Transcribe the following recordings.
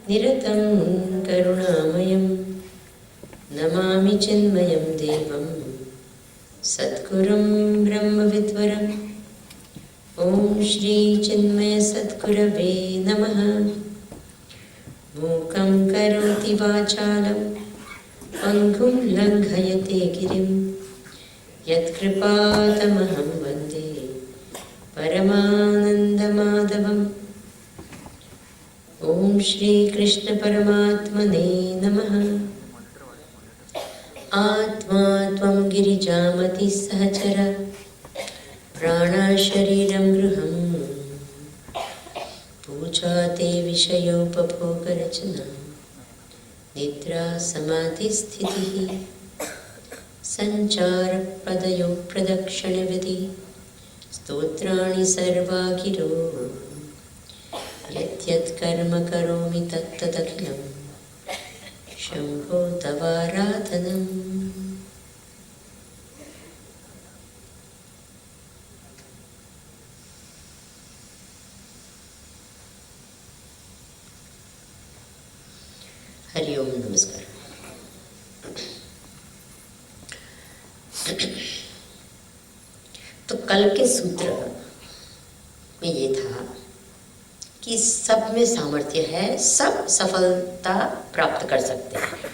निरतं करुणामयं नमामि चिन्मयं देवं सद्गुरुं ब्रह्मविद्वरम्। ॐ श्री चिन्मय सद्गुरवे नमः। मूकं करोति वाचालं पङ्गुं लङ्घयते गिरिं यत्कृपातमहं वन्दे परमानन्दमाधवम्। ॐ श्री कृष्ण परमात्मने नमः। आत्मा त्वं गिरिजामति सहचर प्राणशरीरं गृहम् पूजा ते विषयोपभोगरचना निद्रा समाधिस्थितिः सञ्चारपदयो प्रदक्षिणविधि स्तोत्राणि सर्वा गिरो यत् कर्म करोमि तत्तदखिलं शम्भो तवाराधनम्। हरि ओम, नमस्कार। तो कल के सूत्र में ये था कि सब में सामर्थ्य है, सब सफलता प्राप्त कर सकते हैं,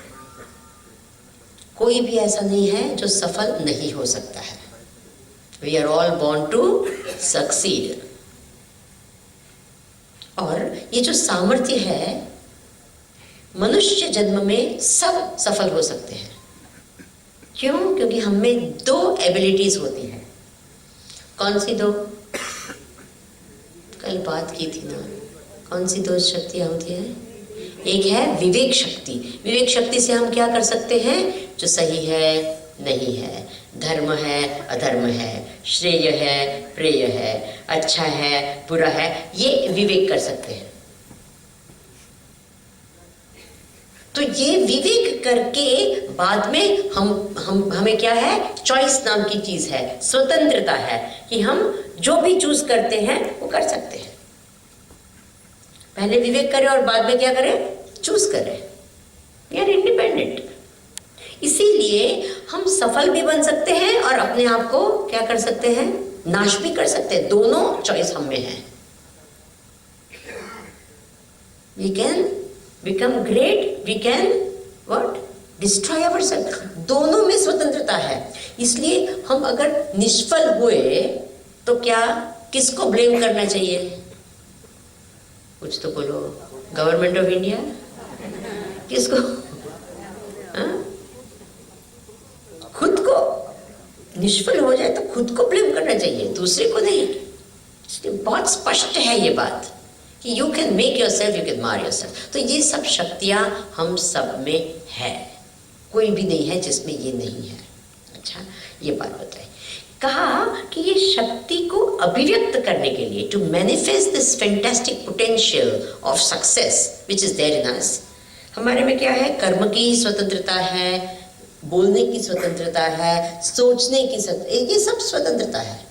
कोई भी ऐसा नहीं है जो सफल नहीं हो सकता है। We are all born to succeed. और ये जो सामर्थ्य है, मनुष्य जन्म में सब सफल हो सकते हैं। क्यों? क्योंकि हम में दो एबिलिटीज होती हैं। कौन सी दो? कल बात की थी ना, कौन सी दो शक्तियां होती हैं? एक है विवेक शक्ति। विवेक शक्ति से हम क्या कर सकते हैं? जो सही है, नहीं है, धर्म है, अधर्म है, श्रेय है, प्रेय है, अच्छा है, बुरा है, ये विवेक कर सकते हैं। तो ये विवेक करके बाद में हमें क्या है? चॉइस नाम की चीज है, स्वतंत्रता है कि हम जो भी चूज करते हैं वो कर सकते हैं। पहले विवेक करें और बाद में क्या करें? चूज करें। We are independent. इसीलिए हम सफल भी बन सकते हैं और अपने आप को क्या कर सकते हैं? नाश भी कर सकते हैं। दोनों चॉइस हम में है। We can become great, we can what? Destroy ourselves. दोनों में स्वतंत्रता है। इसलिए हम अगर निष्फल हुए तो क्या, किसको ब्लेम करना चाहिए? कुछ तो बोलो। Government of India? किसको? खुद को। निष्फल हो जाए तो खुद को ब्लेम करना चाहिए, दूसरे को नहीं। इसलिए बहुत स्पष्ट है ये बात कि you can make yourself, you can मार योरसेल्फ। तो ये सब शक्तियां हम सब में है, कोई भी नहीं है जिसमें ये नहीं है। अच्छा, ये बात बताई। कहा कि ये शक्ति को अभिव्यक्त करने के लिए, to manifest this fantastic potential of success which is there in us, हमारे में क्या है? कर्म की स्वतंत्रता है, बोलने की स्वतंत्रता है, सोचने की ये सब स्वतंत्रता है।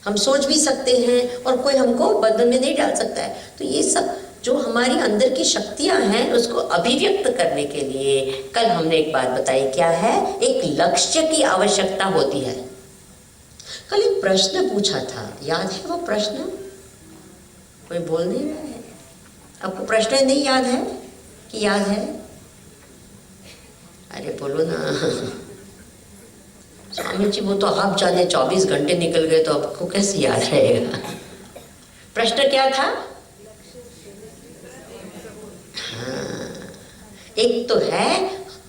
हम सोच भी सकते हैं और कोई हमको बंधन में नहीं डाल सकता है। तो ये सब जो हमारी अंदर की शक्तियां हैं, उसको अभिव्यक्त करने के लिए कल हमने एक बात बताई। क्या है? एक लक्ष्य की आवश्यकता होती है। कल एक प्रश्न पूछा था, याद है वो प्रश्न? कोई बोल नहीं रहा है। आपको प्रश्न नहीं याद है कि याद है? अरे बोलो ना। स्वामी जी, वो तो आप जाने 24 घंटे निकल गए तो आपको कैसे याद रहेगा? प्रश्न क्या था? हाँ, एक तो है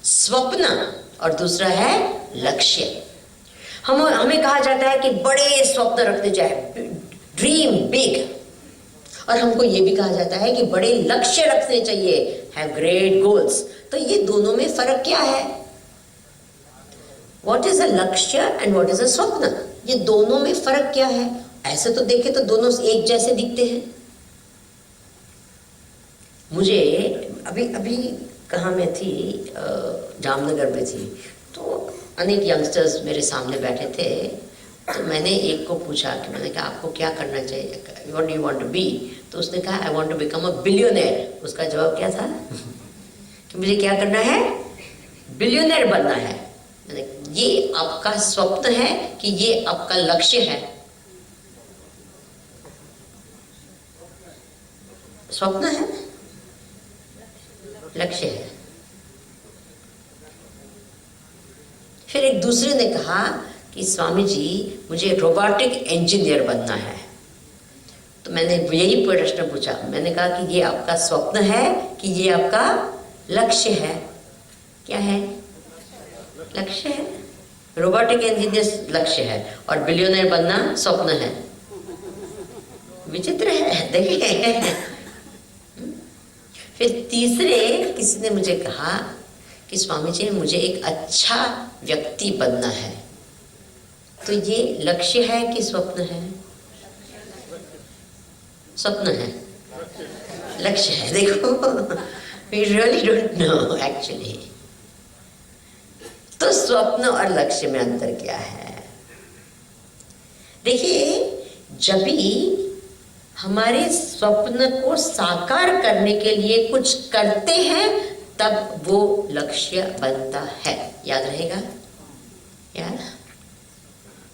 स्वप्न और दूसरा है लक्ष्य। हमें कहा जाता है कि बड़े स्वप्न रखने चाहिए, ड्रीम बिग। और हमको ये भी कहा जाता है कि बड़े लक्ष्य रखने चाहिए, हैव ग्रेट गोल्स। तो ये दोनों में फर्क क्या है? व्हाट इज अ लक्ष्य एंड व्हाट इज अ स्वप्न? ये दोनों में फर्क क्या है? ऐसे तो देखे तो दोनों एक जैसे दिखते हैं। मुझे अभी कहाँ मैं थी, जामनगर में थी, तो अनेक यंगस्टर्स मेरे सामने बैठे थे तो मैंने एक को पूछा कि मैंने कहा आपको क्या करना चाहिए, what do you want to be? तो उसने कहा I want to become a billionaire. उसका जवाब क्या था कि मुझे क्या करना है, बिलियनर बनना है। मैंने ये आपका स्वप्न है कि ये आपका लक्ष्य है? स्वप्न है, लक्ष्य है। फिर एक दूसरे ने कहा कि स्वामी जी मुझे रोबोटिक इंजीनियर बनना है। तो मैंने यही प्रश्न पूछा, मैंने कहा कि ये आपका स्वप्न है कि ये आपका लक्ष्य है? क्या है? लक्ष्य है। रोबोटिक इंजीनियर लक्ष्य है और बिलियनर बनना स्वप्न है। विचित्र है, देखिए। फिर तीसरे किसी ने मुझे कहा कि स्वामी जी मुझे एक अच्छा व्यक्ति बनना है। तो ये लक्ष्य है कि स्वप्न है? स्वप्न है, लक्ष्य है। देखो, we really don't know actually। तो स्वप्न और लक्ष्य में अंतर क्या है? देखिए, जब भी हमारे स्वप्न को साकार करने के लिए कुछ करते हैं तब वो लक्ष्य बनता है। याद रहेगा? याद?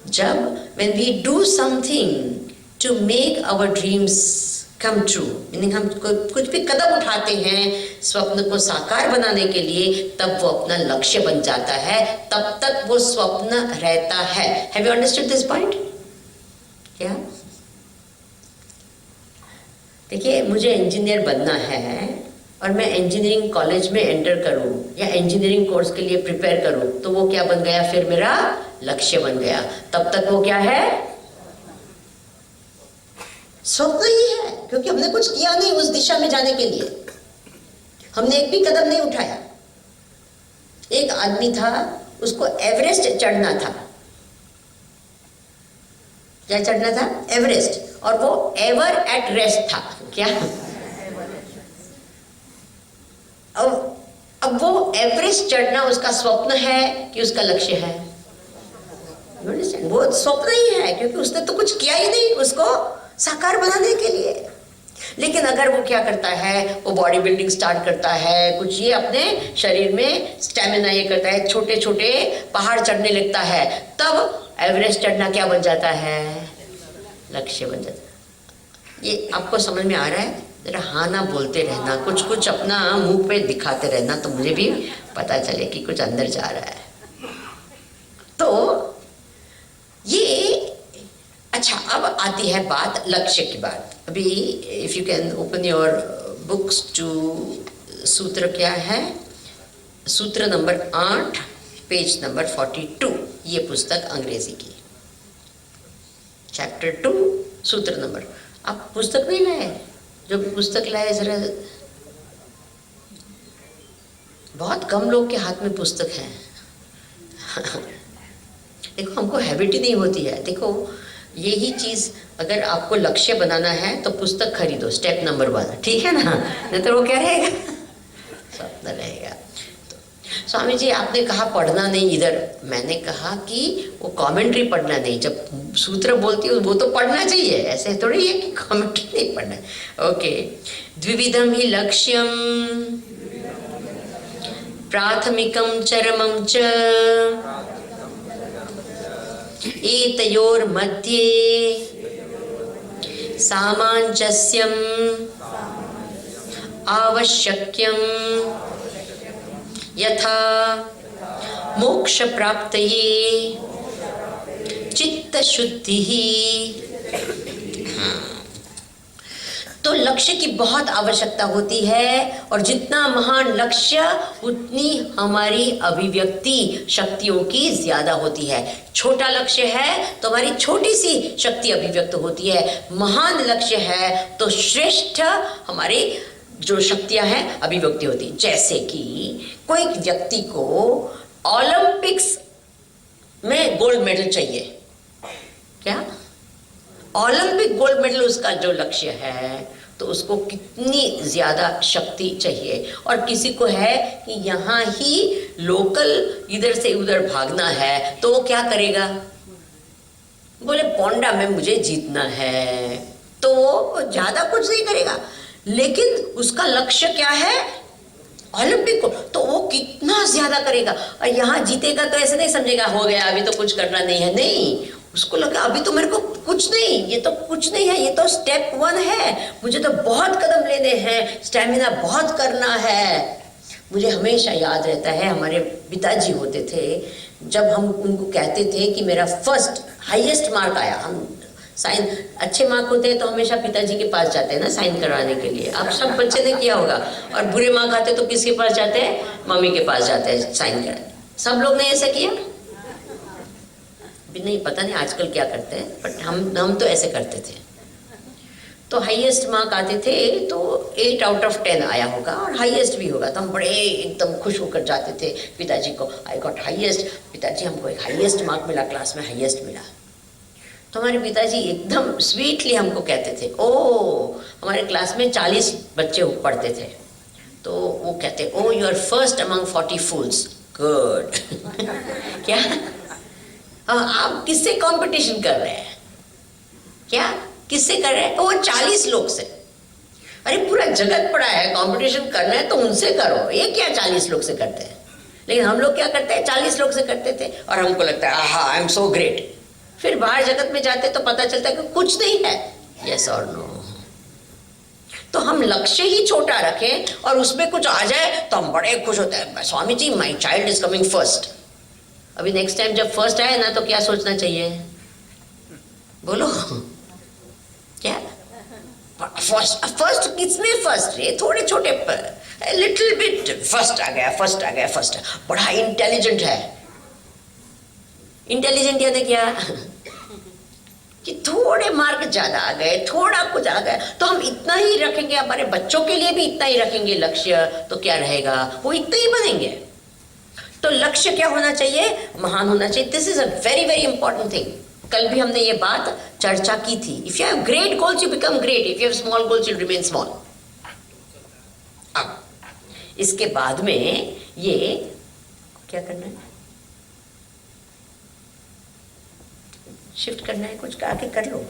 जब when we do something to make our dreams come true, meaning हम कुछ भी कदम उठाते हैं स्वप्न को साकार बनाने के लिए, तब वो अपना लक्ष्य बन जाता है। तब तक वो स्वप्न रहता है। Have you understood this point? क्या? देखिए, मुझे इंजीनियर बनना है और मैं इंजीनियरिंग कॉलेज में एंटर करूं या इंजीनियरिंग कोर्स के लिए प्रिपेयर करूं, तो वो क्या बन गया? फिर मेरा लक्ष्य बन गया। तब तक वो क्या है? स्वप्न ही है, क्योंकि हमने कुछ किया नहीं उस दिशा में जाने के लिए। हमने एक भी कदम नहीं उठाया। एक आदमी था, उसको एवरेस्ट चढ़ना था। क्या चढ़ना था? एवरेस्ट। और वो एवर एट रेस्ट था। क्या? अब वो एवरेस्ट चढ़ना उसका स्वप्न है कि उसका लक्ष्य है? वो स्वप्न ही है, क्योंकि उसने तो कुछ किया ही नहीं उसको साकार बनाने के लिए। लेकिन अगर वो क्या करता है, वो बॉडी बिल्डिंग स्टार्ट करता है, कुछ ये अपने शरीर में स्टेमिना ये करता है, छोटे छोटे पहाड़ चढ़ने लगता है, तब एवरेस्ट चढ़ना क्या बन जाता है? लक्ष्य बन जाता है। ये आपको समझ में आ रहा है? जरा हाँ ना बोलते रहना, कुछ कुछ अपना मुंह पे दिखाते रहना, तो मुझे भी पता चले कि कुछ अंदर जा रहा है। तो ये अच्छा, अब आती है बात लक्ष्य की बात। अभी if you can open your books to सूत्र क्या है, सूत्र नंबर 8 पेज नंबर 42। ये पुस्तक अंग्रेजी की, चैप्टर 2 सूत्र नंबर। आप पुस्तक नहीं लाए? जो पुस्तक लाए जरा, बहुत कम लोग के हाथ में पुस्तक है। देखो, हमको हैबिट ही नहीं होती है। देखो, यही चीज अगर आपको लक्ष्य बनाना है तो पुस्तक खरीदो, स्टेप नंबर 1, ठीक है ना? नहीं तो वो क्या रहेगा? स्वप्न रहेगा। तो स्वामी जी आपने कहा पढ़ना नहीं इधर, मैंने कहा कि वो कमेंट्री पढ़ना नहीं। जब सूत्र बोलती हो वो तो पढ़ना चाहिए, ऐसे थोड़ी है कि कमेंट्री नहीं पढ़ना। ओके, द्विविधम ही लक्ष्यम प्राथमिकम चरमम च एतयोर मध्ये सामंजस्यम आवश्यक्यम यथा मोक्ष प्राप्तये चित्त शुद्धि। तो लक्ष्य की बहुत आवश्यकता होती है, और जितना महान लक्ष्य उतनी हमारी अभिव्यक्ति शक्तियों की ज्यादा होती है। छोटा लक्ष्य है तो हमारी छोटी सी शक्ति अभिव्यक्त होती है, महान लक्ष्य है तो श्रेष्ठ हमारी जो शक्तियां हैं अभिव्यक्ति होती। जैसे कि कोई व्यक्ति को ओलंपिक्स में गोल्ड मेडल चाहिए, क्या ओलंपिक गोल्ड मेडल उसका जो लक्ष्य है, तो उसको कितनी ज्यादा शक्ति चाहिए। और किसी को है कि यहाँ ही लोकल इधर से उधर भागना है, तो वो क्या करेगा? बोले पोंडा में मुझे जीतना है, तो वो ज्यादा कुछ नहीं करेगा, लेकिन उसका लक्ष्य क्या है, ओलंपिक को, तो वो कितना ज्यादा करेगा। और यहाँ जीतेगा तो ऐसे नहीं समझेगा हो गया अभी तो कुछ करना नहीं है, नहीं, उसको लगा अभी तो मेरे को कुछ नहीं, ये तो कुछ नहीं है, ये तो स्टेप 1 है, मुझे तो बहुत कदम लेने हैं, स्टेमिना बहुत करना है। मुझे हमेशा याद रहता है, हमारे पिताजी होते थे, जब हम उनको कहते थे कि मेरा फर्स्ट हाईएस्ट मार्क आया, हम साइन अच्छे मार्क होते हैं तो हमेशा पिताजी के पास जाते हैं ना साइन करवाने के लिए, आप सब बच्चे ने किया होगा। और बुरे मार्क आते तो किसके पास जाते हैं, मम्मी के पास जाते हैं साइन कराने। सब लोग ने ऐसा किया? भी नहीं, पता नहीं आजकल क्या करते हैं, बट हम तो ऐसे करते थे। तो हाईएस्ट मार्क आते थे तो 8 आउट ऑफ 10 आया होगा और हाईएस्ट भी होगा, तो हम बड़े एकदम खुश होकर जाते थे पिताजी को, आई गॉट हाईएस्ट, पिताजी हमको एक हाईएस्ट मार्क मिला, क्लास में हाईएस्ट मिला। तो हमारे पिताजी एकदम स्वीटली हमको कहते थे, ओ हमारे क्लास में 40 बच्चे पढ़ते थे, तो वो कहते, oh you are first among 40 fools, good. क्या आप किससे कंपटीशन कर रहे हैं, क्या किससे कर रहे हैं? वो 40 लोग से। अरे पूरा जगत पड़ा है, कंपटीशन करना है तो उनसे करो, ये क्या 40 लोग से करते हैं। लेकिन हम लोग क्या करते हैं, 40 लोग से करते थे और हमको लगता है आहा आई एम सो ग्रेट। फिर बाहर जगत में जाते तो पता चलता है कि कुछ नहीं है, यस और नो। तो हम लक्ष्य ही छोटा रखें और उसमें कुछ आ जाए तो हम बड़े खुश होते हैं, Swami ji my child is coming first. अभी नेक्स्ट टाइम जब फर्स्ट आए ना तो क्या सोचना चाहिए, बोलो क्या, फर्स्ट किसमें फर्स्ट रे, थोड़े छोटे लिटिल बिट फर्स्ट आ गया, फर्स्ट आ गया, फर्स्ट बड़ा इंटेलिजेंट है। इंटेलिजेंट यानी क्या कि थोड़े मार्क ज्यादा आ गए, थोड़ा कुछ आ गया, तो हम इतना ही रखेंगे, हमारे बच्चों के लिए भी इतना ही रखेंगे लक्ष्य, तो क्या रहेगा, वो इतना ही बनेंगे। तो लक्ष्य क्या होना चाहिए, महान होना चाहिए। This is a very very important thing. कल भी हमने ये बात चर्चा की थी। If you have great goals you become great, if you have small goals you remain small. अब इसके बाद में ये क्या करना है, शिफ्ट करना है, कुछ आके कर लो।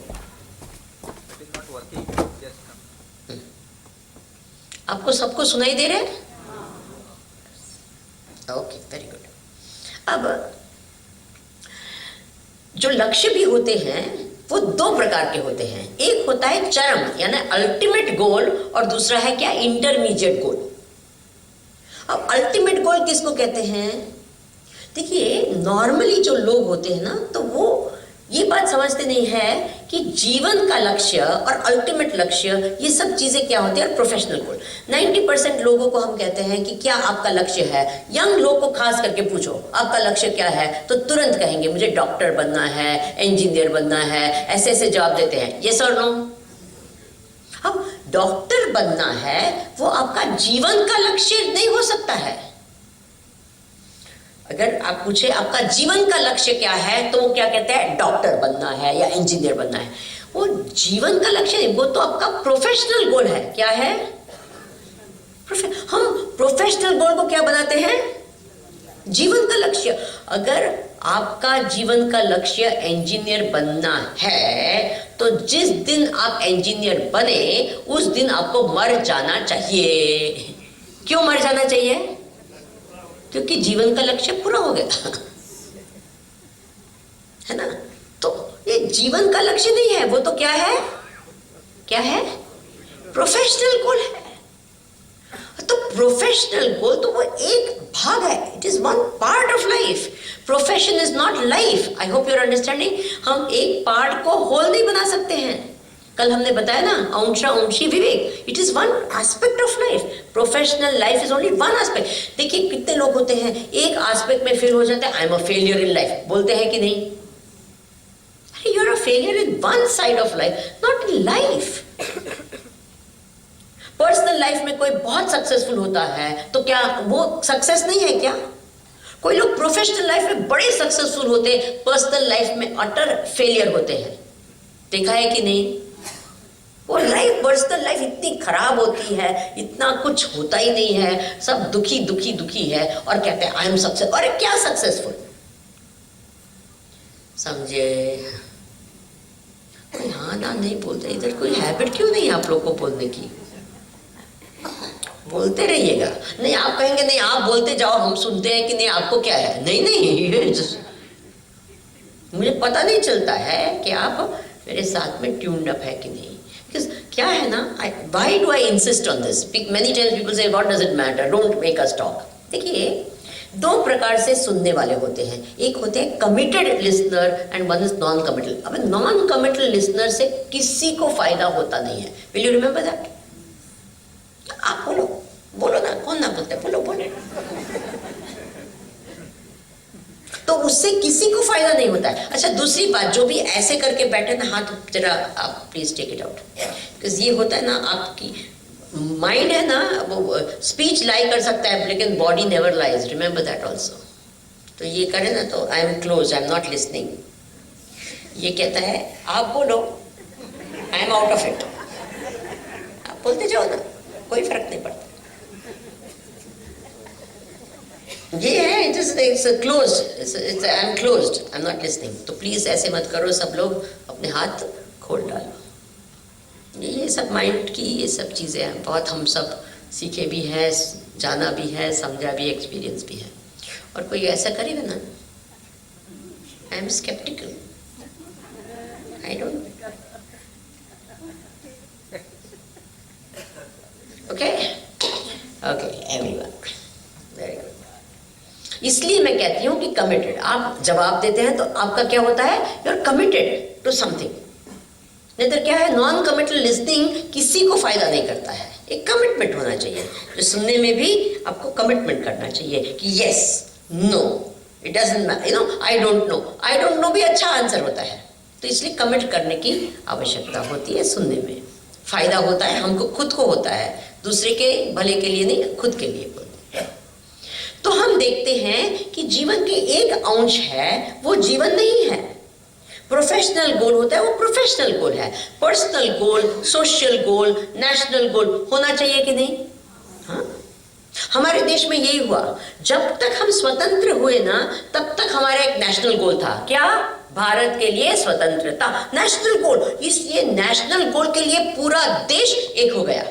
आपको सबको सुनाई दे रहा है? Okay, very good. अब जो लक्ष्य भी होते हैं वो 2 प्रकार के होते हैं। एक होता है चरम यानी अल्टीमेट गोल, और दूसरा है क्या, इंटरमीडिएट गोल। अब अल्टीमेट गोल किसको कहते हैं? देखिए नॉर्मली जो लोग होते हैं ना, तो वो ये बात समझते नहीं है कि जीवन का लक्ष्य और अल्टीमेट लक्ष्य ये सब चीजें क्या होती है, और प्रोफेशनल गोल। 90% लोगों को हम कहते हैं कि क्या आपका लक्ष्य है। यंग लोग को खास करके पूछो आपका लक्ष्य क्या है, तो तुरंत कहेंगे मुझे डॉक्टर बनना है, इंजीनियर बनना है, ऐसे ऐसे जवाब देते हैं, यस और नो। अब डॉक्टर बनना है वो आपका जीवन का लक्ष्य नहीं हो सकता है। अगर आप पूछे आपका जीवन का लक्ष्य क्या है, तो वो क्या कहते हैं, डॉक्टर बनना है या इंजीनियर बनना है। वो जीवन का लक्ष्य नहीं, वो तो आपका प्रोफेशनल गोल है। क्या है? हम प्रोफेशनल गोल को क्या बनाते हैं, जीवन का लक्ष्य। अगर आपका जीवन का लक्ष्य इंजीनियर बनना है, तो जिस दिन आप इंजीनियर बने उस दिन आपको मर जाना चाहिए। क्यों मर जाना चाहिए? क्योंकि जीवन का लक्ष्य पूरा हो गया है ना। तो ये जीवन का लक्ष्य नहीं है, वो तो क्या है, क्या है, प्रोफेशनल गोल है। तो प्रोफेशनल गोल तो वो एक भाग है, it is one part of life. Profession is not life. I hope you are understanding. हम एक पार्ट को होल नहीं बना सकते हैं। कल हमने बताया ना, अंशा अंशी विवेक, it is one aspect of life. Professional life is only one aspect. देखिए कितने लोग होते हैं एक एस्पेक्ट में फेल हो जाते हैं, I am a failure in life, बोलते हैं कि नहीं? अरे you are a failure in one side of life, not in life. Personal life में कोई बहुत सक्सेसफुल होता है तो क्या वो सक्सेस नहीं है क्या? कोई लोग प्रोफेशनल लाइफ में बड़े सक्सेसफुल होते हैं, पर्सनल लाइफ में अटर फेलियर होते हैं। देखा है कि नहीं? वो लाइफ, पर्सनल लाइफ इतनी खराब होती है, इतना कुछ होता ही नहीं है, सब दुखी दुखी दुखी है और कहते हैं आई एम सक्सेस। अरे क्या सक्सेसफुल, समझे? कोई हाँ ना नहीं बोलते, इधर कोई हैबिट क्यों नहीं आप लोग को बोलने की? बोलते रहिएगा। नहीं आप कहेंगे नहीं आप बोलते जाओ, हम सुनते हैं कि नहीं आपको क्या है। नहीं नहीं मुझे पता नहीं चलता है कि आप मेरे साथ में ट्यून्ड अप है कि नहीं। Because क्या है ना, why do I insist on this? Many times people say what does it matter, don't make us talk. देखिए दो प्रकार से सुनने वाले होते हैं, एक होते हैं committed listener and one is non committed. अब नॉन कमिटेड लिसनर से किसी को फायदा होता नहीं है। Will you remember that? आप बोलो बोलो ना, कौन ना बोलते, बोलो बोलो। तो उससे किसी को फायदा नहीं होता है। अच्छा दूसरी बात, जो भी ऐसे करके बैठे ना, हाथ जरा आप please take it out, because ये होता है ना आपकी माइंड है ना, वो स्पीच लाई कर सकता है लेकिन body never lies, remember that also. तो ये करे ना तो I am close, I am not listening. ये कहता है आप बोलो, I am out of it. आप बोलते जाओ ना, कोई फर्क नहीं पड़ता। ये है it's closed, I am closed, I am not listening. तो प्लीज ऐसे मत करो, सब लोग अपने हाथ खोल डालो। ये सब माइंड की ये सब चीज़ें हैं, बहुत हम सब सीखे भी हैं, जाना भी है, समझा भी, एक्सपीरियंस भी है। और कोई ऐसा करेगा ना, I am sceptical, I don't. Okay okay everyone, very good. इसलिए मैं कहती हूँ कि कमिटेड, आप जवाब देते हैं तो आपका क्या होता है, you are committed to something. नहीं तो क्या है, नॉन कमिटेड लिसनिंग किसी को फायदा नहीं करता है। एक कमिटमेंट होना चाहिए, जो सुनने में भी आपको कमिटमेंट करना चाहिए कि yes no it doesn't matter, you know I don't know. I don't know भी अच्छा आंसर होता है, तो इसलिए कमिट करने की आवश्यकता होती है। सुनने में फायदा होता है, हमको खुद को होता है, दूसरे के भले के लिए नहीं, खुद के लिए बोलते हैं। तो हम देखते हैं कि जीवन के एक अंश है वो जीवन नहीं है। प्रोफेशनल गोल होता है वो प्रोफेशनल गोल है, personal goal, social goal, national goal होना चाहिए कि नहीं? हाँ, हमारे देश में यही हुआ, जब तक हम स्वतंत्र हुए ना तब तक हमारा एक नेशनल गोल था। क्या? भारत के लिए स्वतंत्रता, नेशनल गोल। इसलिए नेशनल गोल के लिए पूरा देश एक हो गया।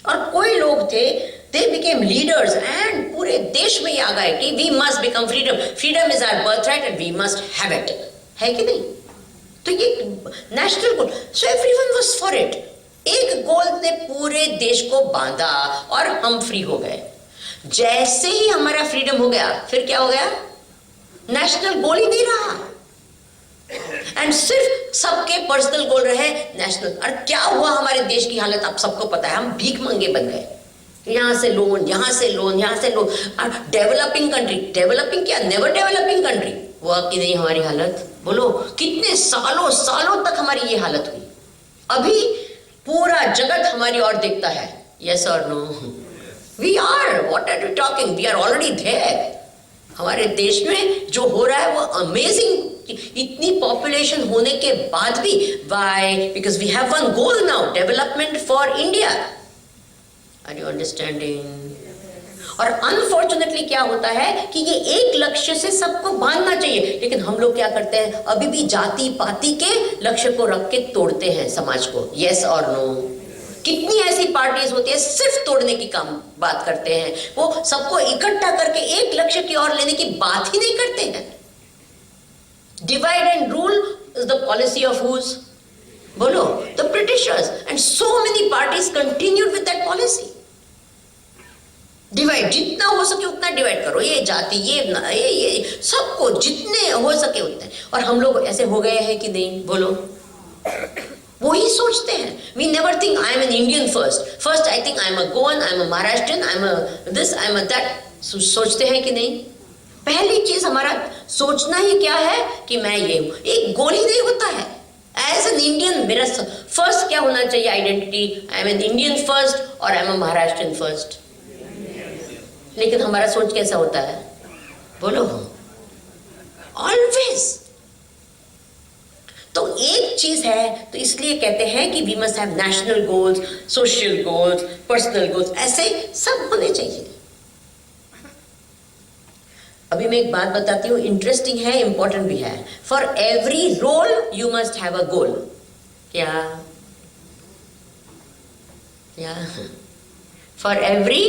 और कोई लोग थे, they became leaders and पूरे देश में ये आ गए कि we must become freedom, freedom is our birthright and we must have it, है कि नहीं? तो ये national goal, so everyone was for it. एक गोल ने पूरे देश को बांधा और हम फ्री हो गए। जैसे ही हमारा फ्रीडम हो गया, फिर क्या हो गया? नेशनल गोल ही नहीं रहा, एंड सिर्फ सबके पर्सनल गोल रहे नेशनल। और क्या हुआ हमारे देश की हालत आप सबको पता है, हम भीख मंगे बन गए। यहाँ से लोन, यहाँ से लोन, यहाँ से लोन। डेवलपिंग कंट्री, डेवलपिंग क्या, नेवर डेवलपिंग कंट्री हुआ कि नहीं हमारी हालत? बोलो, कितने सालों सालों तक हमारी ये हालत हुई। अभी पूरा जगत हमारी ओर देखता है, यस और no? We are, what are you talking, we are already there. हमारे देश में जो हो रहा है वो अमेजिंग। इतनी पॉपुलेशन होने के बाद भी, why? Because we have one goal now, development for India. Are you understanding? और अनफॉर्चुनेटली क्या होता है कि ये एक लक्ष्य से सबको बांधना चाहिए, लेकिन हम लोग क्या करते हैं, अभी भी जाति पाति के लक्ष्य को रख के तोड़ते हैं समाज को, यस और नो? कितनी ऐसी पार्टीज होती है सिर्फ तोड़ने की काम बात करते हैं, वो सबको इकट्ठा करके एक लक्ष्य की ओर लेने की बात ही नहीं करते हैं। Divide and rule is the policy of whose? बोलो, the Britishers, and so many parties continued with that policy. Divide, जितना हो सके उतना डिवाइड करो, ये जाति, ये सबको जितने हो सके उतने। और हम लोग ऐसे हो गए हैं कि नहीं? बोलो, वो ही सोचते हैं। We never think I am an Indian first I think I am a Goan, I am a Maharashtrian, I am a this, I am a that. सोचते हैं कि नहीं? पहली चीज हमारा सोचना ही क्या है कि मैं ये हूं। एक गोल ही नहीं होता है। एज एन इंडियन मेरा फर्स्ट क्या होना चाहिए identity? I am an Indian first और I am a Maharashtrian first. लेकिन हमारा सोच कैसा होता है? बोलो, ऑलवेज। तो एक चीज है, तो इसलिए कहते हैं कि we must have national goals, social goals, personal goals, ऐसे सब होने चाहिए। अभी मैं एक बात बताती हूँ, इंटरेस्टिंग है, इंपॉर्टेंट भी है। For every role you must have a goal. क्या क्या for every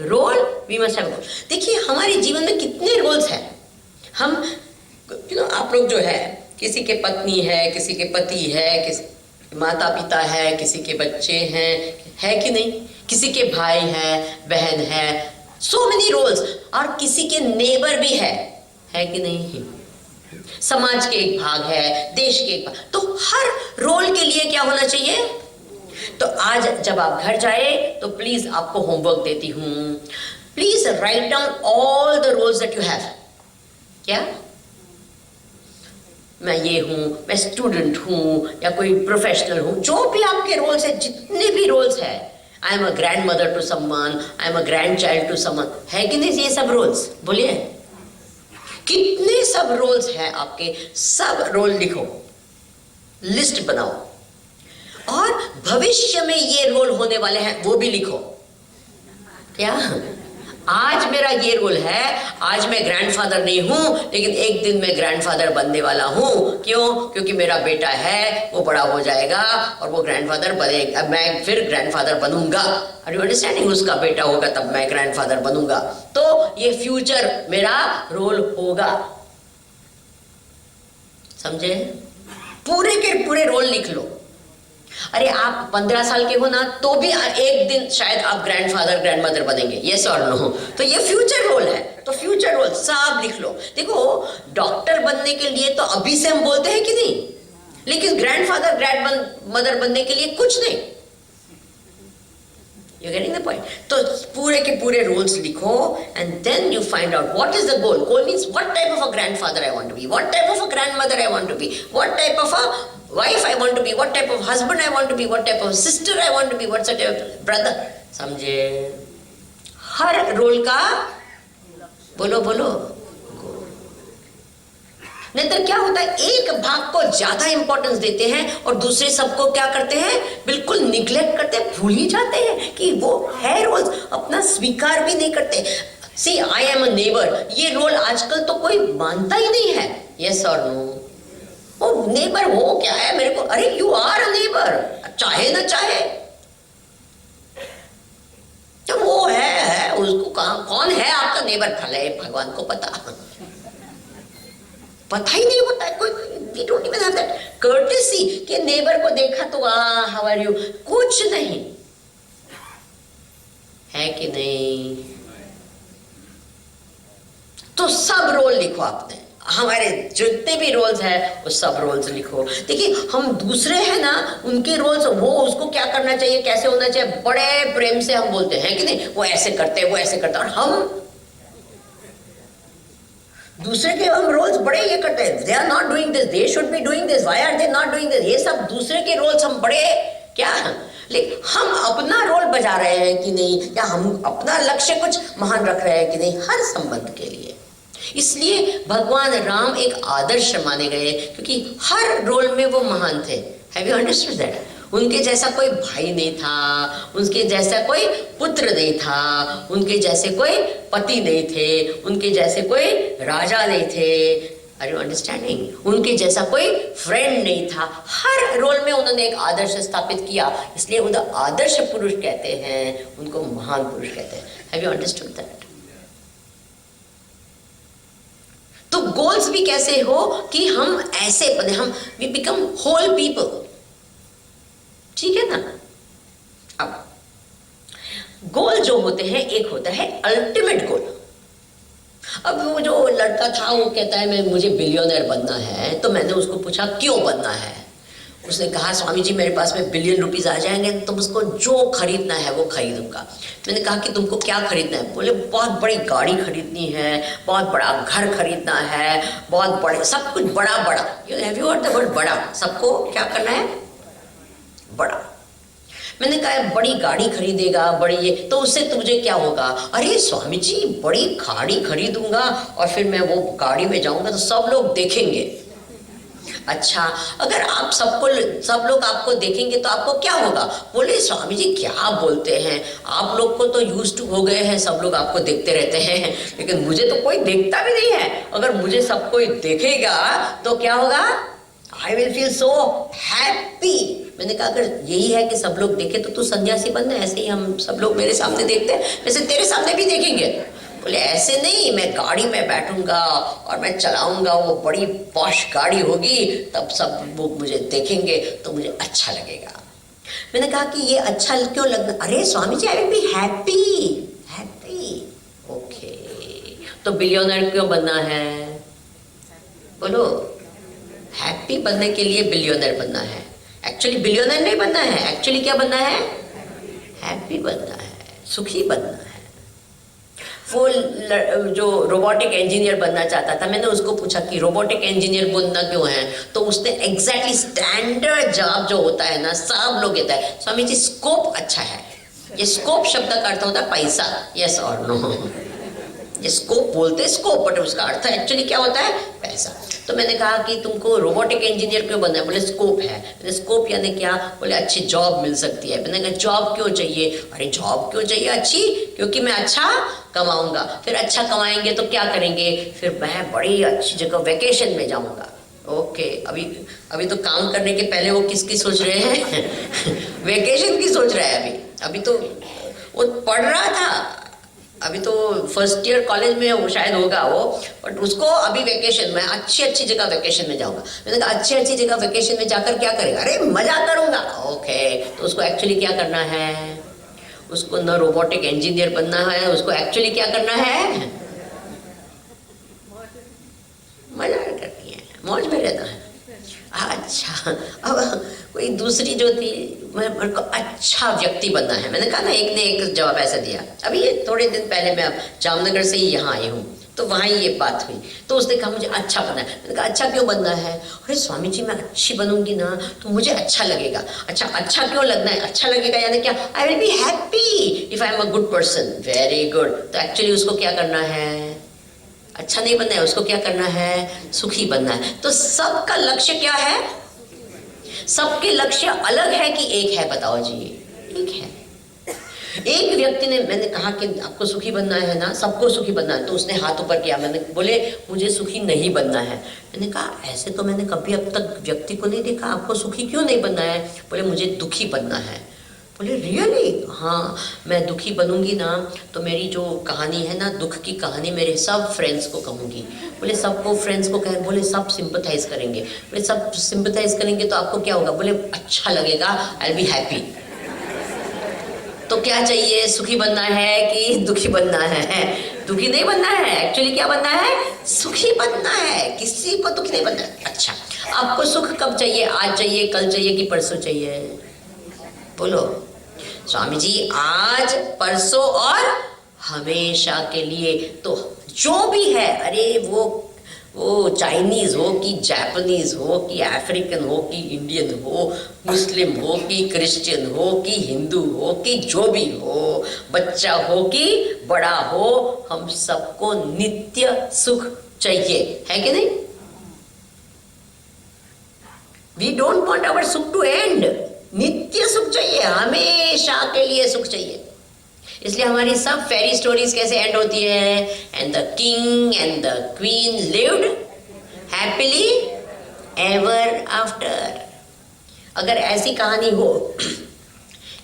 role we must have. देखिए हमारे जीवन में कितने रोल्स हैं। हम आप लोग जो है, किसी के पत्नी है, किसी के पति है, किसी माता पिता है, किसी के बच्चे हैं, है कि नहीं, किसी के भाई है, बहन है, सो मेनी रोल्स। और किसी के नेबर भी है कि नहीं, समाज के एक भाग है, देश के एक भाग। तो हर रोल के लिए क्या होना चाहिए। तो आज जब आप घर जाए तो प्लीज आपको होमवर्क देती हूं, please write down all the roles that you have. क्या मैं ये हूं, मैं स्टूडेंट हूं, या कोई प्रोफेशनल हूं, जो भी आपके रोल्स है, जितने भी रोल्स है, I am a grandmother to someone, I am a grandchild to someone, है कि नहीं ये सब रोल्स। बोलिए कितने सब रोल्स हैं आपके, सब रोल लिखो, लिस्ट बनाओ, और भविष्य में ये रोल होने वाले हैं वो भी लिखो। क्या आज मेरा ये रोल है, आज मैं ग्रैंडफादर नहीं हूं, लेकिन एक दिन मैं ग्रैंडफादर बनने वाला हूं। क्यों? क्योंकि मेरा बेटा है, वो बड़ा हो जाएगा और वो ग्रैंडफादर बनेगा, मैं फिर ग्रैंडफादर बनूंगा। Are you understanding? उसका बेटा होगा तब मैं ग्रैंडफादर बनूंगा। तो ये फ्यूचर मेरा रोल होगा, समझे? पूरे के पूरे रोल लिख लो। अरे आप 15 साल के हो ना, तो भी एक दिन शायद आप ग्रैंडफादर ग्रैंडमदर बनेंगे, यस और नो। तो ये फ्यूचर रोल है, तो फ्यूचर रोल सब लिख लो। देखो डॉक्टर बनने के लिए तो अभी से हम बोलते हैं कि नहीं, लेकिन ग्रैंडफादर ग्रैंडमदर बनने के लिए कुछ नहीं। You getting the point? तो पूरे के पूरे रोल्स लिखो and then you find out what is the goal. Goal means what type of a grandfather I want to be, what type of a grandmother I want to be, what type of a wife I want to be, what type of husband I want to be, what type of sister I want to be, what type of brother। समझे? हर role का बोलो बोलो। नहीं तो क्या होता है, एक भाग को ज्यादा इंपॉर्टेंस देते हैं और दूसरे सबको क्या करते हैं, बिल्कुल निग्लेक्ट करते हैं, भूल ही जाते हैं कि वो है रोल, अपना स्वीकार भी नहीं करते। सी आई एम अ नेबर, ये रोल आजकल तो कोई मानता ही नहीं है, यस और नो। वो नेबर हो क्या है मेरे को, अरे यू आर अ नेबर, चाहे ना चाहे। तो वो है उसको कौन है आपका नेबर, भले भगवान को पता ही नहीं होता है। कोई we don't even have that courtesy कि नेबर को देखा तो हाउ आर यू, कुछ नहीं है कि नहीं। तो सब रोल लिखो आपने, हमारे जितने भी रोल्स हैं वो सब रोल्स लिखो। देखिए हम दूसरे हैं ना, उनके रोल्स, वो उसको क्या करना चाहिए, कैसे होना चाहिए, बड़े प्रेम से हम बोलते हैं कि नहीं, वो ऐसे करते हैं, वो ऐसे करते हैं, और हम दूसरे के हम रोल्स बड़े ये करते हैं, they are not doing this, they should be doing this, why are they not doing this. ये सब दूसरे के रोल्स हम बड़े क्या, लेकिन हम अपना रोल बजा रहे हैं कि नहीं, या हम अपना लक्ष्य कुछ महान रख रहे हैं कि नहीं, हर संबंध के लिए। इसलिए भगवान राम एक आदर्श माने गए, क्योंकि हर रोल में वो महान थे। Have you understood that? उनके जैसा कोई भाई नहीं था, उनके जैसा कोई पुत्र नहीं था, उनके जैसे कोई पति नहीं थे, उनके जैसे कोई राजा नहीं थे। Are you understanding? उनके जैसा कोई फ्रेंड नहीं था। हर रोल में उन्होंने एक आदर्श स्थापित किया, इसलिए उन्हें आदर्श पुरुष कहते हैं, उनको महान पुरुष कहते हैं। Have you understood that? तो गोल्स भी कैसे हो कि हम ऐसे बने, हम वी बिकम होल पीपल, ठीक है ना। अब गोल जो होते हैं, एक होता है अल्टीमेट गोल। अब वो जो लड़का था वो कहता है मुझे बिलियनर बनना है, तो मैंने उसको पूछा क्यों बनना है। उसने कहा स्वामी जी मेरे पास में बिलियन रुपीस आ जाएंगे तो उसको जो खरीदना है वो खरीदूंगा। मैंने कहा कि तुमको क्या खरीदना है? बोले बहुत बड़ी गाड़ी खरीदनी है, बहुत बड़ा घर खरीदना है, बहुत बड़े, सब कुछ बड़ा बड़ा। Have you heard the word बड़ा? सबको क्या करना है? बड़ा। मैंने कहा बड़ी गाड़ी खरीदेगा, बड़ी ये, तो उससे तुझे क्या होगा? अरे स्वामी जी बड़ी गाड़ी खरीदूंगा और फिर मैं वो गाड़ी में जाऊंगा तो सब लोग देखेंगे। अच्छा, अगर आप सब लोग आपको देखेंगे तो आपको क्या होगा? बोले स्वामी जी क्या बोलते हैं, आप लोग को तो यूज्ड टू हो गए हैं, सब लोग आपको देखते रहते हैं, लेकिन मुझे तो कोई देखता भी नहीं है। अगर मुझे सब कोई देखेगा तो क्या होगा? I will feel so happy. मैंने कहा अगर यही है कि सब लोग देखे तो तू सन्यासी बनना, ऐसे ही हम सब लोग मेरे सामने देखते हैं वैसे तेरे सामने भी देखेंगे। बोले ऐसे नहीं, मैं गाड़ी में बैठूंगा और मैं चलाऊंगा, वो बड़ी पॉश गाड़ी होगी, तब सब लोग मुझे देखेंगे तो मुझे अच्छा लगेगा। मैंने कहा कि ये अच्छा क्यों लगना? अरे Swami ji, I will be happy. Happy, okay. तो बिलियनर क्यों बनना है? बोलो, हैप्पी बनने के लिए बिलियनर बनना है। एक्चुअली बिलियनर नहीं बनना है, एक्चुअली क्या बनना है? हैप्पी बनना है, सुखी बनना है। वो जो रोबोटिक इंजीनियर बनना चाहता था, मैंने उसको पूछा कि रोबोटिक इंजीनियर बनना क्यों है, तो उसने एग्जैक्टली स्टैंडर्ड जॉब जो होता है ना, सब लोग कहता है स्वामी जी स्कोप अच्छा है। ये स्कोप शब्द का अर्थ होता है पैसा, यस और नो। ये स्कोप बोलते स्कोप, बट उसका अर्थ एक्चुअली क्या होता है? पैसा। तो मैंने कहा कि तुमको रोबोटिक इंजीनियर क्यों बनना है? बोले स्कोप है। मैंने स्कोप यानी क्या? बोले अच्छी जॉब मिल सकती है। मैंने कहा जॉब क्यों चाहिए? अरे जॉब क्यों चाहिए अच्छी? क्योंकि मैं अच्छा कमाऊंगा। फिर अच्छा कमाएंगे तो क्या करेंगे? फिर मैं बड़ी अच्छी जगह वेकेशन में जाऊंगा। ओके, अभी तो काम करने के पहले वो किसकी सोच रहे हैं? वेकेशन की सोच रहा है। अभी तो वो पढ़ रहा था, अभी तो फर्स्ट ईयर कॉलेज में वो शायद होगा वो, बट उसको अभी वेकेशन में अच्छी जगह वेकेशन में जाऊंगा। मैंने कहा अच्छी जगह वेकेशन में जाकर क्या करेगा? अरे मजा करूंगा। ओके, तो उसको एक्चुअली क्या करना है? उसको न रोबोटिक इंजीनियर बनना है, उसको एक्चुअली क्या करना है? मजा करनी है, मौज में रहना है। अच्छा, अब कोई दूसरी जो थी, मेरे को अच्छा व्यक्ति बनना है। मैंने कहा ना, एक ने एक जवाब ऐसा दिया। अभी ये थोड़े दिन पहले मैं जामनगर से ही यहाँ आई हूँ, तो वहाँ ही ये बात हुई। तो उसने कहा मुझे अच्छा बनना है। मैंने कहा अच्छा क्यों बनना है? अरे स्वामी जी, मैं अच्छी बनूंगी ना तो मुझे अच्छा लगेगा। अच्छा क्यों लगना है? अच्छा लगेगा यानी क्या? आई will be happy if I am a good person. Very good. तो एक्चुअली उसको क्या करना है? अच्छा नहीं बनना है, उसको क्या करना है? सुखी बनना है। तो सबका लक्ष्य क्या है? सबके लक्ष्य अलग है कि एक है? बताओ जी, एक है। एक व्यक्ति ने, मैंने कहा कि आपको सुखी बनना है ना, सबको सुखी बनना है, तो उसने हाथ ऊपर किया। मैंने बोले मुझे सुखी नहीं बनना है। मैंने कहा ऐसे तो मैंने कभी अब तक व्यक्ति को नहीं देखा, आपको सुखी क्यों नहीं बनना है? बोले मुझे दुखी बनना है। बोले रियली? हाँ, मैं दुखी बनूंगी ना तो मेरी जो कहानी है ना, दुख की कहानी, मेरे सब फ्रेंड्स को कहूँगी। बोले सबको फ्रेंड्स को कहें? बोले सब सिंपथाइज करेंगे। बोले सब सिंपथाइज करेंगे तो आपको क्या होगा? बोले अच्छा लगेगा, आई विल बी हैप्पी। तो क्या चाहिए? सुखी बनना है कि दुखी बनना है? दुखी नहीं बनना है, एक्चुअली क्या बनना है? सुखी बनना है, किसी को दुखी नहीं बनना है। अच्छा, आपको सुख कब चाहिए? आज चाहिए, कल चाहिए कि परसों चाहिए? बोलो स्वामी जी, आज, परसों और हमेशा के लिए। तो जो भी है, अरे वो चाइनीज हो कि जापानीज हो कि अफ्रीकन हो कि इंडियन हो, मुस्लिम हो कि क्रिश्चियन हो कि हिंदू हो कि जो भी हो, बच्चा हो कि बड़ा हो, हम सबको नित्य सुख चाहिए, है कि नहीं? वी डोंट वांट आवर सुख टू एंड। नित्य सुख चाहिए, हमेशा के लिए सुख चाहिए। इसलिए हमारी सब फेरी स्टोरीज कैसे एंड होती है? And the king and the queen lived happily ever after. अगर ऐसी कहानी हो,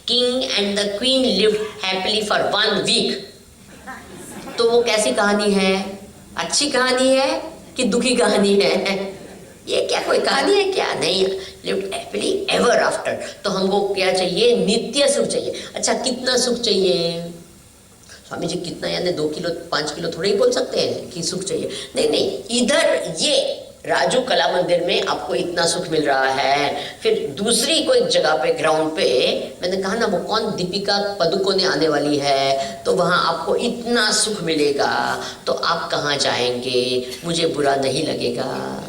king and the queen lived happily for 1 week, तो वो कैसी कहानी है? अच्छी कहानी है कि दुखी कहानी है? ये क्या कोई कहानी है क्या? नहीं, लिव्ड हैप्पीली एवर आफ्टर। तो हमको क्या चाहिए? नित्य सुख चाहिए। अच्छा, कितना सुख चाहिए? स्वामी जी कितना यानी 2 किलो 5 किलो थोड़े ही बोल सकते हैं कि सुख चाहिए? नहीं, इधर ये राजू कला मंदिर में आपको इतना सुख मिल रहा है, फिर दूसरी कोई जगह पे ग्राउंड पे, मैंने कहा ना वो कौन, दीपिका पदुकोणे आने वाली है, तो वहाँ आपको इतना सुख मिलेगा, तो आप कहाँ जाएंगे? मुझे बुरा नहीं लगेगा।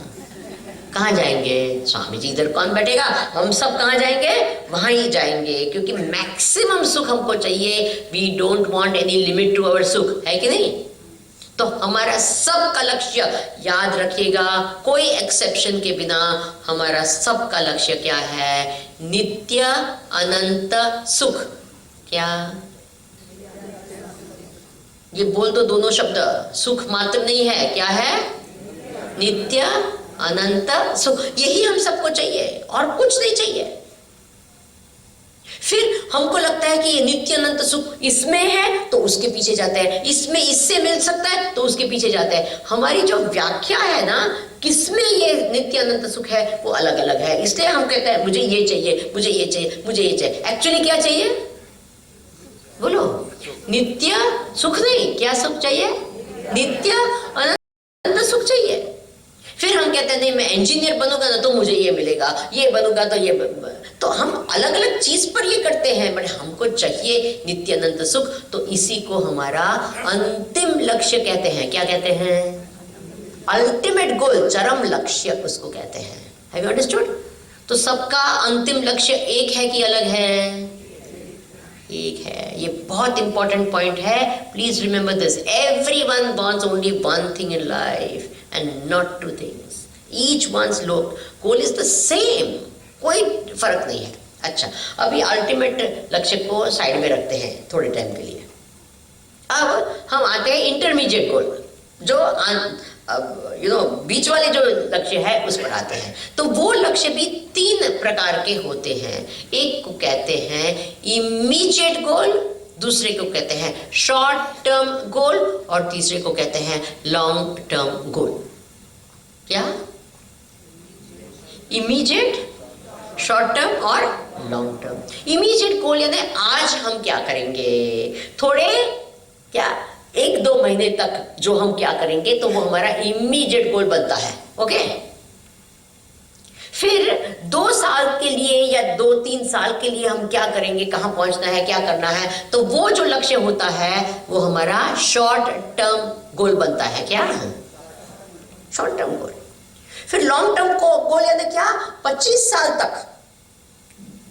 कहाँ जाएंगे? स्वामी जी इधर कौन बैठेगा? हम सब कहाँ जाएंगे? वहाँ ही जाएंगे, क्योंकि मैक्सिमम सुख हमको चाहिए। We don't want any limit to our सुख, है कि नहीं? तो हमारा सबका लक्ष्य, याद रखिएगा, कोई एक्सेप्शन के बिना हमारा सबका लक्ष्य क्या है? नित्य अनंत सुख। क्या? ये बोल तो दोनों शब्द, सुख मात्र नहीं है, क्या है? नित्य अनंत सुख। यही हम सबको चाहिए और कुछ नहीं चाहिए। फिर हमको लगता है कि ये नित्य अनंत सुख इसमें है तो उसके पीछे जाते हैं, इसमें इससे मिल सकता है तो उसके पीछे जाते हैं। हमारी जो व्याख्या है ना किसमें ये नित्य अनंत सुख है वो अलग अलग है। इसलिए हम कहते हैं मुझे ये चाहिए, मुझे ये चाहिए, मुझे ये चाहिए। एक्चुअली क्या चाहिए बोलो? नित्य सुख नहीं, क्या सुख चाहिए? नित्य अनंत सुख चाहिए। फिर हम कहते हैं नहीं मैं इंजीनियर बनूंगा ना तो मुझे ये मिलेगा, ये बनूंगा तो ये तो हम अलग अलग चीज पर ये करते हैं, बट हमको चाहिए नित्य अनंत सुख। तो इसी को हमारा अंतिम लक्ष्य कहते हैं। क्या कहते हैं? अल्टीमेट गोल, चरम लक्ष्य उसको कहते हैं। Have you understood? तो सबका अंतिम लक्ष्य एक है कि अलग है? एक है। ये बहुत इंपॉर्टेंट पॉइंट है, please remember this. Everyone wants only one thing in life and not two things. Each one's goal is the same. कोई फर्क नहीं है। अच्छा, अभी अल्टीमेट लक्ष्य को साइड में रखते हैं थोड़े टाइम के लिए। अब हम आते हैं इंटरमीडिएट गोल, जो बीच वाले जो लक्ष्य है उस पर आते हैं। तो वो लक्ष्य भी 3 प्रकार के होते हैं। एक को कहते हैं इमीडिएट गोल, दूसरे को कहते हैं शॉर्ट टर्म गोल और तीसरे को कहते हैं लॉन्ग टर्म गोल। क्या? इमीडिएट, शॉर्ट टर्म और लॉन्ग टर्म। इमीडिएट गोल यानी आज हम क्या करेंगे, थोड़े क्या 1-2 महीने तक जो हम क्या करेंगे तो वो हमारा इमीडिएट गोल बनता है। ओके। फिर 2 साल के लिए या 2-3 साल के लिए हम क्या करेंगे, कहां पहुंचना है, क्या करना है, तो वो जो लक्ष्य होता है वो हमारा शॉर्ट टर्म गोल बनता है। क्या? Short term goal. फिर लॉन्ग टर्म गोल यानी क्या? 25 साल तक,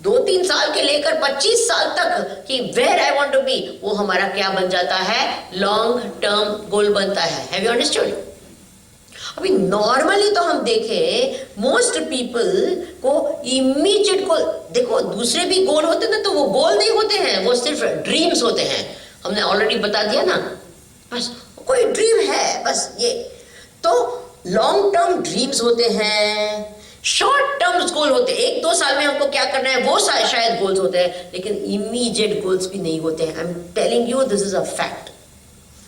2-3 साल के लेकर 25 साल तक कि where I want to be, वो हमारा क्या बन जाता है? लॉन्ग टर्म गोल बनता है। Have you understood? अभी नॉर्मली तो हम देखें मोस्ट पीपल को इमीडिएट गोल, देखो दूसरे भी गोल होते ना तो वो गोल नहीं होते हैं, वो सिर्फ ड्रीम्स होते हैं। हमने ऑलरेडी बता दिया ना, बस कोई ड्रीम है बस ये। तो लॉन्ग टर्म ड्रीम्स होते हैं, शॉर्ट टर्म गोल होते हैं, 1-2 साल में हमको क्या करना है वो शायद गोल्स होते हैं, लेकिन इमीडिएट गोल्स भी नहीं होते हैं। I am telling you this is a fact.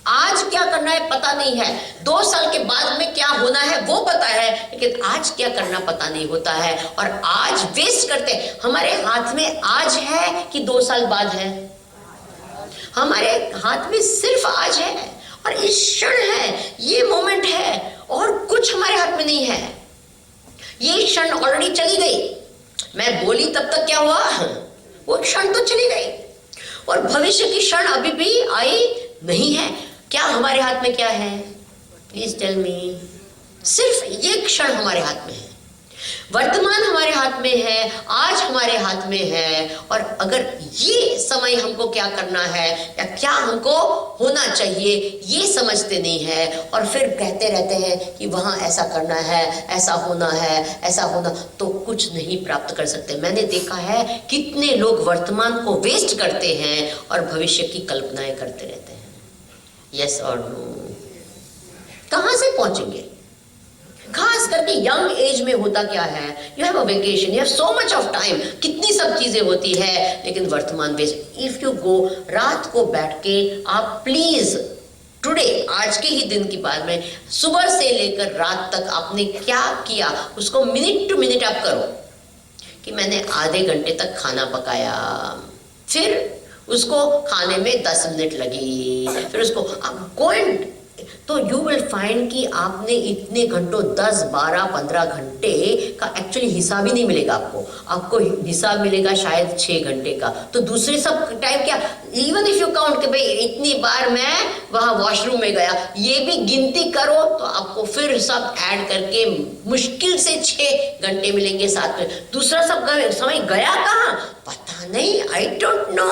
आज क्या करना है पता नहीं है, 2 साल के बाद में क्या होना है वो पता है, लेकिन आज क्या करना पता नहीं होता है और आज वेस्ट करते हैं। हमारे हाथ में आज है कि 2 साल बाद है? हमारे हाथ में सिर्फ आज है और इस क्षण है, ये मोमेंट है और कुछ हमारे हाथ में नहीं है। ये क्षण ऑलरेडी चली गई, मैं बोली तब तक क्या हुआ, वो क्षण तो चली गई और भविष्य की क्षण अभी भी आई नहीं है। क्या हमारे हाथ में क्या है? Please tell me. सिर्फ ये क्षण हमारे हाथ में है, वर्तमान हमारे हाथ में है, आज हमारे हाथ में है। और अगर ये समय हमको क्या करना है या क्या हमको होना चाहिए ये समझते नहीं है और फिर कहते रहते हैं कि वहां ऐसा करना है, ऐसा होना है, ऐसा होना, तो कुछ नहीं प्राप्त कर सकते। मैंने देखा है कितने लोग वर्तमान को वेस्ट करते हैं और भविष्य की कल्पनाएं करते रहते हैं। यस और नो? कहां से पहुंचेंगे? खास करके यंग एज में होता क्या है, you have a vacation, you have so much of time, कितनी सब चीजें होती है, लेकिन वर्तमान वेस्ट। इफ यू गो, रात को बैठ के आप प्लीज टुडे, आज के ही दिन की बात में, सुबह से लेकर रात तक आपने क्या किया उसको मिनट टू मिनट आप करो कि मैंने आधे घंटे तक खाना पकाया, फिर उसको खाने में 10 मिनट लगी, फिर उसको आप गोइंग, तो यू विल फाइंड कि आपने इतने घंटों 10, 12, 15 घंटे का एक्चुअली हिसाब ही नहीं मिलेगा आपको हिसाब मिलेगा शायद 6 घंटे का। तो दूसरे सब टाइम क्या, इवन इफ यू काउंट कि भाई इतनी बार मैं वहां वॉशरूम में गया, ये भी गिनती करो तो आपको फिर सब ऐड करके मुश्किल से 6 घंटे मिलेंगे साथ में। दूसरा सब समय गया कहाँ पता नहीं, आई डोंट नो।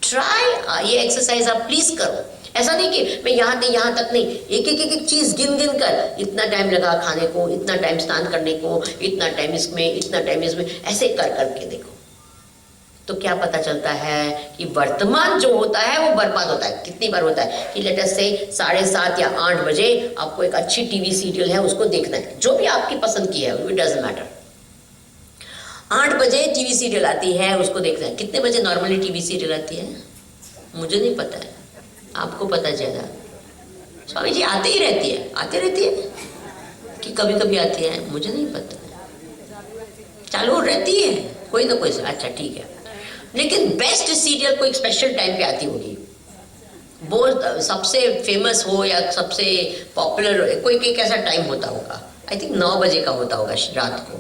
ट्राई ये एक्सरसाइज आप प्लीज करो। ऐसा नहीं कि मैं यहाँ नहीं, यहाँ तक नहीं, एक चीज गिन कर इतना टाइम लगा खाने को, इतना टाइम स्नान करने को, इतना टाइम इसमें, इतना टाइम इसमें, ऐसे कर करके देखो तो क्या पता चलता है कि वर्तमान जो होता है वो बर्बाद होता है। कितनी बार होता है कि लेट अस से 7:30 या 8 बजे आपको एक अच्छी टीवी सीरियल है उसको देखना है, जो भी आपकी पसंद की है, इट डजंट मैटर। 8 बजे टीवी सीरियल आती है, उसको देखना है। कितने बजे नॉर्मली टीवी सीरियल आती है? मुझे नहीं पता है, आपको पता चला? स्वामी जी आते ही रहती है, आते रहती है कि कभी कभी आती है, मुझे नहीं पता। चालू रहती है कोई ना कोई। अच्छा ठीक है, लेकिन बेस्ट सीरियल कोई स्पेशल टाइम पे आती होगी, वो सबसे फेमस हो या सबसे पॉपुलर हो, कोई एक ऐसा टाइम होता होगा। आई थिंक 9 बजे का होता होगा रात को,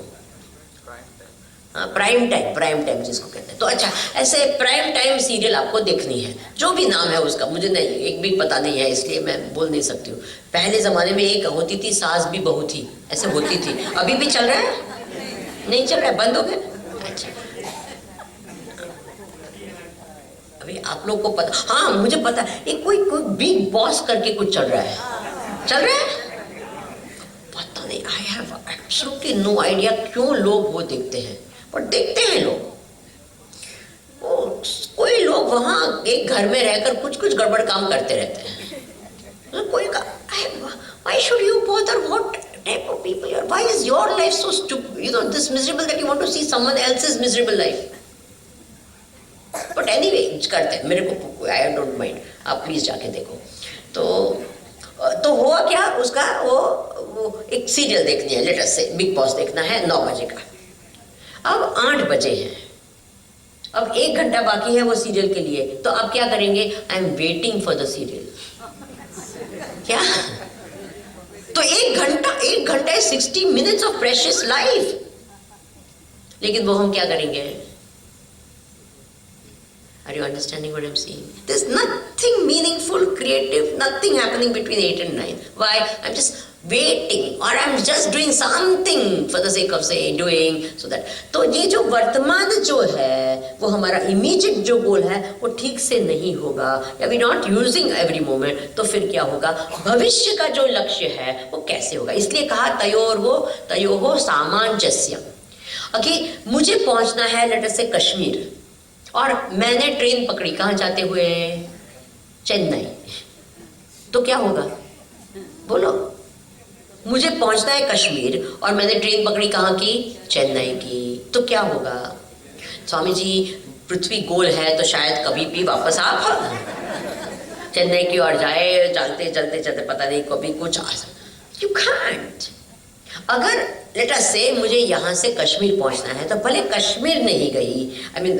प्राइम टाइम जिसको कहते हैं। तो अच्छा, ऐसे प्राइम टाइम सीरियल आपको देखनी है, जो भी नाम है उसका मुझे नहीं, एक भी पता नहीं है, इसलिए मैं बोल नहीं सकती हूँ। पहले ज़माने में एक होती थी सास भी बहू थी, ऐसे होती थी। अभी भी चल रहा है? नहीं चल रहा है, बंद हो गया। अच्छा, अभी आप लोग को पता? हाँ मुझे पता है, एक कोई बिग बॉस करके कुछ चल रहा है, चल रहा है? पता नहीं, I have absolutely no idea क्यों लोग वो देखते हैं, पर देखते हैं लोग। कोई लोग वहां एक घर में रहकर कुछ कुछ गड़बड़ काम करते रहते हैं। कोई का why should you bother, what type of people are, why is your life so stupid, you know, this miserable that you want to see someone else's miserable life. But anyway करते हैं, मेरे को आई डोंट माइंड, आप please जाके देखो। तो हुआ क्या उसका, वो एक सीरियल देखनी है, लेटेस्ट से बिग बॉस देखना है 9 बजे का। अब 8 बजे हैं, अब 1 घंटा बाकी है वो सीरियल के लिए, तो अब क्या करेंगे? I am waiting for the serial. क्या? तो 1 घंटा है 60 मिनट्स ऑफ प्रेशियस लाइफ, लेकिन वो हम क्या करेंगे? Are you understanding what I'm saying? There's nothing meaningful, creative, nothing happening between 8 and 9. Why? I'm just waiting, or I'm just doing something for the sake of doing, so that. तो ये जो वर्तमान जो है, वो हमारा इमीडिएट जो गोल है, वो ठीक से नहीं होगा, या we not using every moment, तो फिर क्या होगा? भविष्य का जो लक्ष्य है वो कैसे होगा? इसलिए कहा तयोः सामंजस्य। ओके, मुझे पहुंचना है लेट अस से कश्मीर, और मैंने ट्रेन पकड़ी, कहाँ जाते हुए? चेन्नई। तो क्या होगा? बोलो। मुझे पहुंचना है कश्मीर और मैंने ट्रेन पकड़ी कहाँ की? चेन्नई की। तो क्या होगा? स्वामी जी पृथ्वी गोल है तो शायद कभी भी वापस आप चेन्नई की ओर जाए, चलते चलते चलते पता नहीं कभी कुछ आ सकता। You can't. अगर लेट अस से मुझे यहाँ से कश्मीर पहुँचना है, तो भले कश्मीर नहीं गई, आई मीन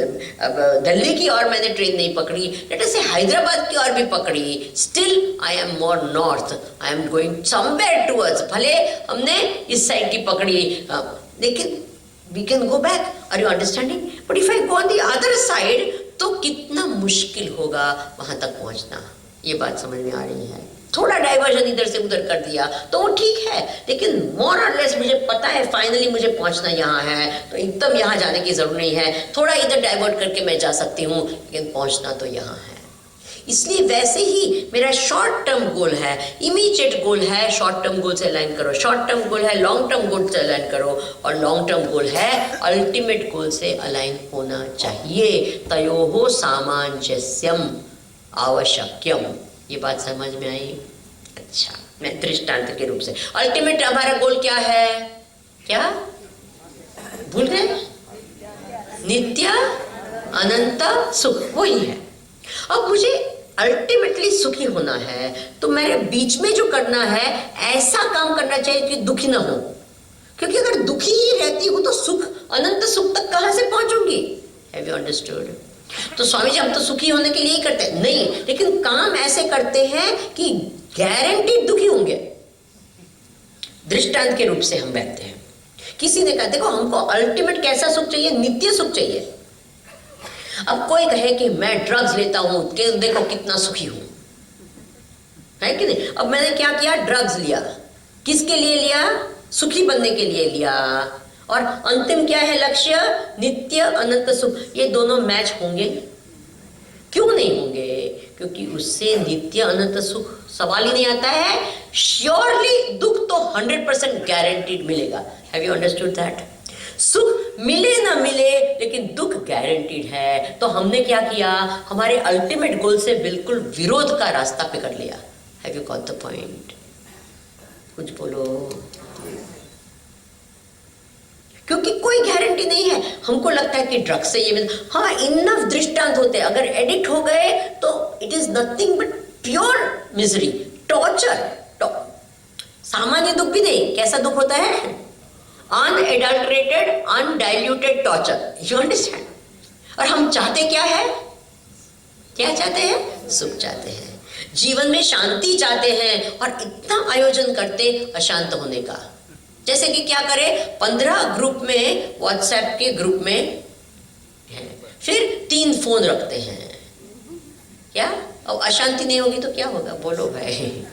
दिल्ली की ओर मैंने ट्रेन नहीं पकड़ी, लेट अस से हैदराबाद की ओर भी पकड़ी, still I am more north, I am going somewhere towards. भले हमने इस साइड की पकड़ी, लेकिन we can go back. Are you understanding? But if I go on the other side, तो कितना मुश्किल होगा वहाँ तक पहुँचना। ये बात समझ में आ रही है? थोड़ा डाइवर्जन इधर से उधर कर दिया तो वो ठीक है, लेकिन मोर और लेस मुझे पता है फाइनली मुझे पहुंचना यहाँ है, तो एकदम यहाँ जाने की जरूरत नहीं है, थोड़ा इधर डाइवर्ट करके मैं जा सकती हूँ, लेकिन पहुंचना तो यहाँ है। इसलिए वैसे ही मेरा शॉर्ट टर्म गोल है, इमीडिएट गोल है, शॉर्ट टर्म गोल से अलाइन करो, शॉर्ट टर्म गोल है लॉन्ग टर्म गोल से अलाइन करो, और लॉन्ग टर्म गोल है अल्टीमेट गोल से अलाइन होना चाहिए। तयोः सामंजस्यम आवश्यक्यम। ये बात समझ में आई? अच्छा, मैं दृष्टांत के रूप से, अल्टीमेट हमारा गोल क्या है? क्या भूल गए? नित्य अनंत सुख, वही है। अब मुझे अल्टीमेटली सुखी होना है, तो मेरे बीच में जो करना है ऐसा काम करना चाहिए कि दुखी ना हो, क्योंकि अगर दुखी ही रहती हूँ तो सुख, अनंत सुख तक कहां से पहुंचूंगी? Have you understood? तो स्वामी जी हम तो सुखी होने के लिए ही करते हैं, नहीं, लेकिन काम ऐसे करते हैं कि गारंटीड दुखी होंगे। दृष्टांत के रूप से हम बैठते हैं, किसी ने कहा देखो हमको अल्टीमेट कैसा सुख चाहिए? नित्य सुख चाहिए। अब कोई कहे कि मैं ड्रग्स लेता हूं, देखो कितना सुखी हूं, है कि नहीं? अब मैंने क्या किया? ड्रग्स लिया। किसके लिए लिया? सुखी बनने के लिए लिया। और अंतिम क्या है लक्ष्य? नित्य अनंत सुख। ये दोनों मैच होंगे? क्यों नहीं होंगे? क्योंकि उससे नित्य अनंत सुख सवाल ही नहीं आता है। श्योरली दुख तो 100% गारंटीड मिलेगा। Have you understood that? सुख मिले ना मिले, लेकिन दुख गारंटीड है। तो हमने क्या किया? हमारे अल्टीमेट गोल से बिल्कुल विरोध का रास्ता पकड़ लिया। Have you got the point? कुछ बोलो। क्योंकि कोई गारंटी नहीं है। हमको लगता है कि ड्रग्स से ये मिल, हाँ इनफ दृष्टांत होते हैं, अगर एडिक्ट हो गए तो it is nothing but pure misery, torture. सामान्य दुख भी नहीं, कैसा दुख होता है? Unadulterated undiluted torture, you understand. और हम चाहते क्या है? क्या चाहते हैं? सुख चाहते हैं, जीवन में शांति चाहते हैं, और इतना आयोजन करते अशांत होने का। जैसे कि क्या करें, 15 ग्रुप में, व्हाट्सएप के ग्रुप में है, फिर 3 फोन रखते हैं। क्या अब अशांति नहीं होगी तो क्या होगा? बोलो भाई।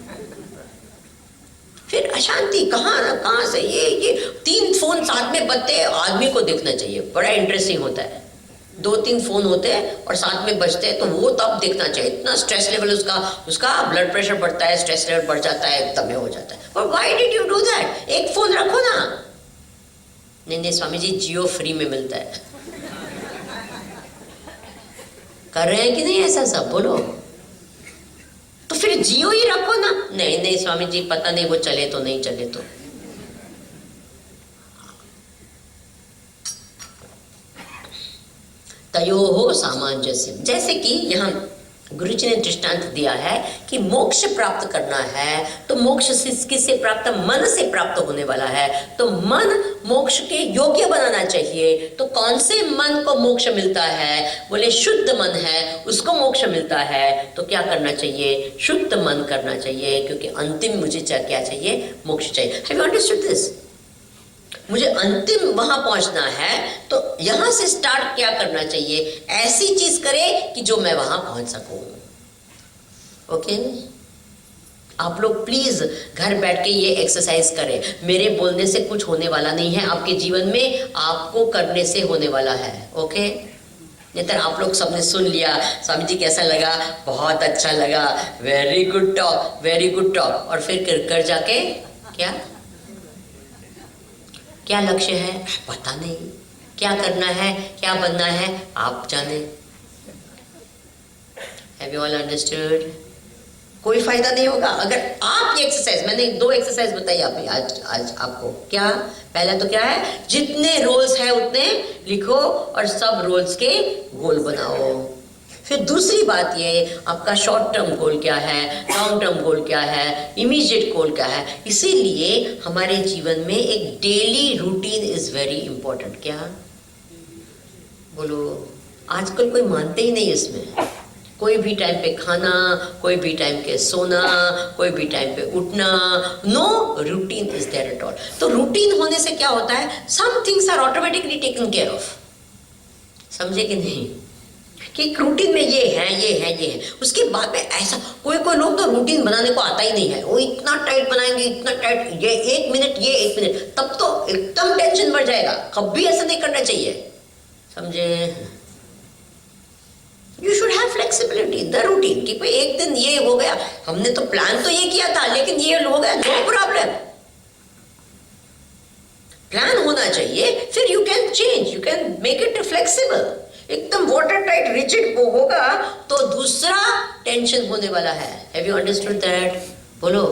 फिर अशांति कहां से? ये 3 फोन साथ में बजते, आदमी को देखना चाहिए, बड़ा इंटरेस्टिंग होता है। 2-3 फोन होते हैं और साथ में बजते हैं, तो वो तब देखना चाहिए। इतना स्ट्रेस लेवल उसका ब्लड प्रेशर बढ़ता है, स्ट्रेस लेवल बढ़ जाता है, एकदम हो जाता है। और why did you do that? एक फोन रखो ना। नहीं स्वामी जी, जियो फ्री में मिलता है। कर रहे हैं कि नहीं ऐसा सब? बोलो। तो फिर जियो ही रखो ना। नहीं स्वामी जी, पता नहीं वो चले तो नहीं चले तो। तयोः सामंजस्य। जैसे कि यहाँ गुरुजी ने दृष्टांत दिया है कि मोक्ष प्राप्त करना है तो मोक्ष किससे प्राप्त? मन से प्राप्त होने वाला है। तो मन मोक्ष के योग्य बनाना चाहिए। तो कौन से मन को मोक्ष मिलता है? बोले शुद्ध मन है उसको मोक्ष मिलता है। तो क्या करना चाहिए? शुद्ध मन करना चाहिए, क्योंकि अंतिम मुझे क्या चाहिए? मोक्ष चाहिए। Have you understood this? मुझे अंतिम वहां पहुंचना है तो यहां से स्टार्ट क्या करना चाहिए? ऐसी चीज करे कि जो मैं वहां पहुंच सकूं। ओके, आप लोग प्लीज घर बैठ के ये एक्सरसाइज करें। मेरे बोलने से कुछ होने वाला नहीं है आपके जीवन में, आपको करने से होने वाला है। ओके, नहीं तो आप लोग सबने सुन लिया, स्वामी जी कैसा लगा? बहुत अच्छा लगा, very good talk, very good talk. और फिर कर जाके क्या लक्ष्य है? पता नहीं। क्या करना है, क्या बनना है, आप जाने। Have you all understood? कोई फायदा नहीं होगा अगर आप ये एक्सरसाइज, मैंने 2 एक्सरसाइज बताई आज आपको। क्या? पहला तो क्या है? जितने रोल्स है उतने लिखो और सब रोल्स के गोल बनाओ। फिर दूसरी बात ये, आपका शॉर्ट टर्म गोल क्या है, लॉन्ग टर्म गोल क्या है, इमीडिएट गोल क्या है। इसीलिए हमारे जीवन में एक daily routine is very important. क्या? बोलो। आजकल कोई मानते ही नहीं इसमें। कोई भी टाइम पे खाना, कोई भी टाइम पे सोना, कोई भी टाइम पे उठना, no routine is there at all. तो रूटीन होने से क्या होता है? Some things are automatically taken care of. समझे कि नहीं? कि रूटीन में ये है। उसके बाद में ऐसा कोई लोग तो रूटीन बनाने को आता ही नहीं है, वो इतना टाइट बनाएंगे, इतना टाइट, ये 1 मिनट, तब तो एकदम टेंशन बढ़ जाएगा। कभी ऐसा नहीं करना चाहिए, समझे? You should have flexibility, the routine, कि कोई एक दिन ये हो गया, हमने तो प्लान तो ये किया था लेकिन ये हो गया, नो प्रॉब्लम। प्लान होना चाहिए, फिर you can change, you can make it flexible. एकदम वाटर टाइट रिजिड वो होगा तो दूसरा टेंशन होने वाला है। Have you understood that? बोलो।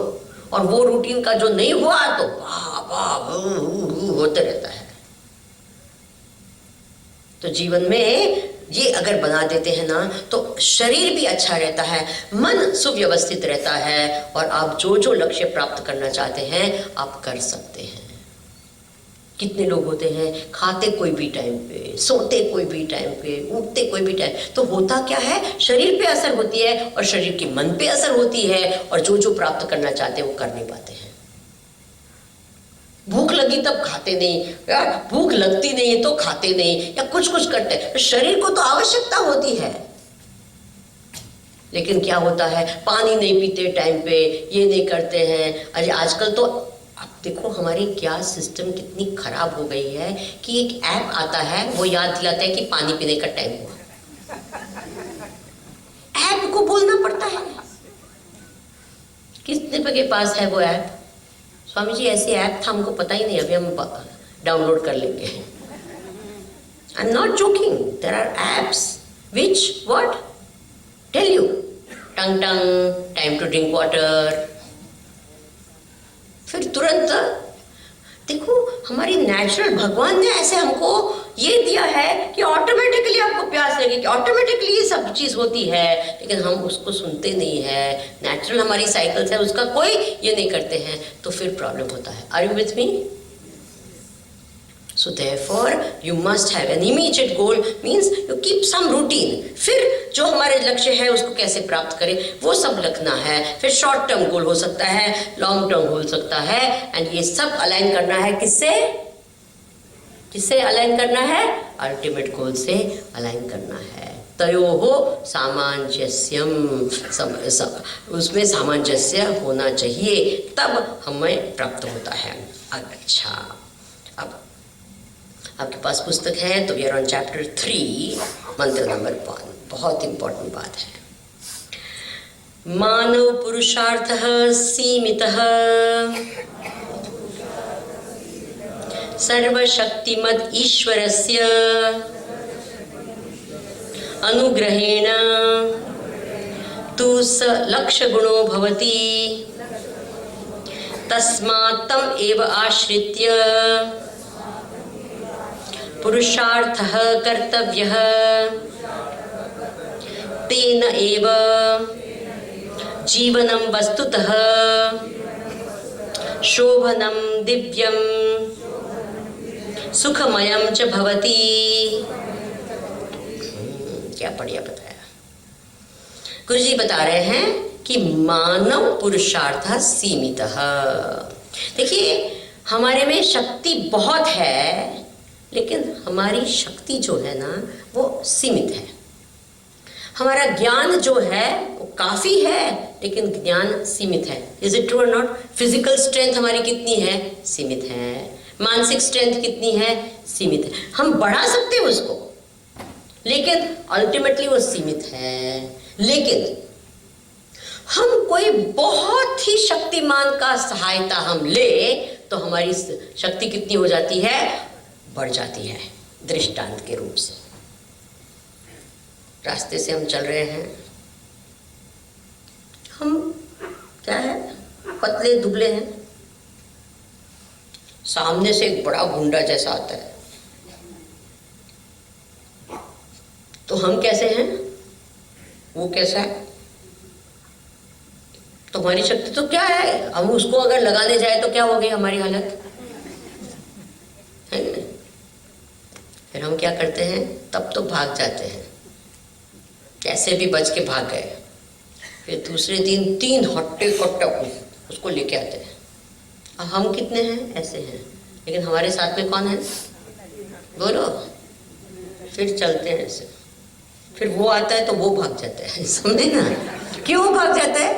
और वो रूटीन का जो नहीं हुआ तो होते रहता है। तो जीवन में ये अगर बना देते हैं ना तो शरीर भी अच्छा रहता है, मन सुव्यवस्थित रहता है, और आप जो लक्ष्य प्राप्त करना चाहते हैं आप कर सकते हैं। कितने लोग होते हैं, खाते कोई भी टाइम पे, सोते कोई भी टाइम पे, उठते कोई भी टाइम, तो होता क्या है? शरीर पे असर होती है और शरीर की मन पे असर होती है, और जो प्राप्त करना चाहते हैं वो कर नहीं पाते हैं। भूख लगी तब खाते नहीं, या भूख लगती नहीं तो खाते नहीं, या कुछ करते हैं। शरीर को तो आवश्यकता होती है, लेकिन क्या होता है? पानी नहीं पीते टाइम पे, ये नहीं करते हैं। अरे आजकल तो आप देखो हमारी क्या सिस्टम कितनी खराब हो गई है कि एक ऐप आता है, वो याद दिलाता है कि पानी पीने का टाइम हुआ। ऐप को बोलना पड़ता है। किसने के पास है वो ऐप? स्वामी जी ऐसे ऐप था, हमको पता ही नहीं, अभी हम डाउनलोड कर लेंगे। I am not joking, there are apps which what tell you tongue time to drink water. फिर तुरंत देखो हमारी नेचुरल भगवान ने ऐसे हमको ये दिया है कि ऑटोमेटिकली आपको प्यास लगेगी, ऑटोमेटिकली ये सब चीज होती है, लेकिन हम उसको सुनते नहीं है। नेचुरल हमारी साइकिल्स है, उसका कोई ये नहीं करते हैं, तो फिर प्रॉब्लम होता है। Are you with me? So therefore you must have an immediate goal, means you keep some routine. फिर जो हमारे लक्ष्य है उसको कैसे प्राप्त करें वो सब लिखना है। फिर शॉर्ट टर्म गोल हो सकता है, लॉन्ग टर्म हो सकता है, एंड ये सब अलाइन करना है किससे? किससे अलाइन करना है? अल्टीमेट गोल से अलाइन करना है। तयोः सामंजस्यम, उसमें सामंजस्य होना चाहिए, तब हमें प्राप्त होता है। अच्छा, अब आपके पास पुस्तक है तो वी आर ऑन चैप्टर 3 मंत्र नंबर 1। बहुत इंपॉर्टेंट बात है। मानव पुरुषार्थः सीमितः सर्वशक्तिमद् ईश्वरस्य अनुग्रहेण तु स लक्ष्यगुणो भवति, तस्मात् तम् एव आश्रित्य पुरुषार्थः कर्तव्यः, तेन एव जीवनं वस्तुतः शोभनं दिव्यं सुखमयं च भवति। क्या बढ़िया बताया। गुरुजी बता रहे हैं कि मानव पुरुषार्थ सीमितः। देखिए हमारे में शक्ति बहुत है, लेकिन हमारी शक्ति जो है ना वो सीमित है। हमारा ज्ञान जो है वो काफी है, लेकिन ज्ञान सीमित है। इज इट ट्रू और नॉट? फिजिकल स्ट्रेंथ हमारी कितनी है? सीमित है। मानसिक स्ट्रेंथ कितनी है? सीमित है। हम बढ़ा सकते हैं उसको, लेकिन अल्टीमेटली वो सीमित है। लेकिन हम कोई बहुत ही शक्तिमान का सहायता हम ले तो हमारी शक्ति कितनी हो जाती है? बढ़ जाती है। दृष्टांत के रूप से रास्ते से हम चल रहे हैं, हम क्या है पतले दुबले हैं, सामने से एक बड़ा गुंडा जैसा आता है, तो हम कैसे हैं? वो कैसा है? तो हमारी शक्ति तो क्या है? हम उसको अगर लगाने जाए तो क्या हो गई हमारी हालत है? फिर हम क्या करते हैं? तब तो भाग जाते हैं, कैसे भी बच के भाग गए। फिर दूसरे दिन 3 हट्टे कट्टे उसको लेके आते हैं। अब हम कितने हैं? ऐसे हैं, लेकिन हमारे साथ में कौन है? बोलो। फिर चलते हैं ऐसे, फिर वो आता है तो वो भाग जाता है। समझे ना? क्यों भाग जाता है?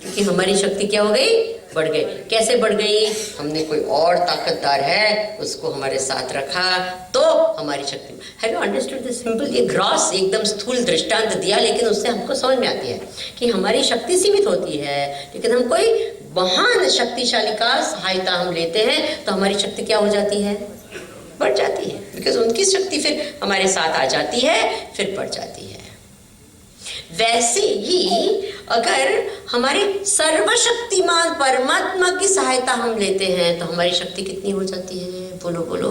क्योंकि हमारी शक्ति क्या हो गई? बढ़ गई। कैसे बढ़ गई? हमने कोई और ताकतदार है उसको हमारे साथ रखा तो हमारी शक्ति। Have you understood this simple? ये ग्रॉस एकदम स्थूल दृष्टांत दिया, लेकिन उससे हमको समझ में आती है कि हमारी शक्ति सीमित होती है, लेकिन हम कोई महान शक्तिशाली का सहायता हम लेते हैं तो हमारी शक्ति क्या हो जाती है? बढ़ जाती है। बिकॉज उनकी शक्ति फिर हमारे साथ आ जाती है, फिर बढ़ जाती है। वैसे ही अगर हमारे सर्वशक्तिमान परमात्मा की सहायता हम लेते हैं तो हमारी शक्ति कितनी हो जाती है? बोलो बोलो।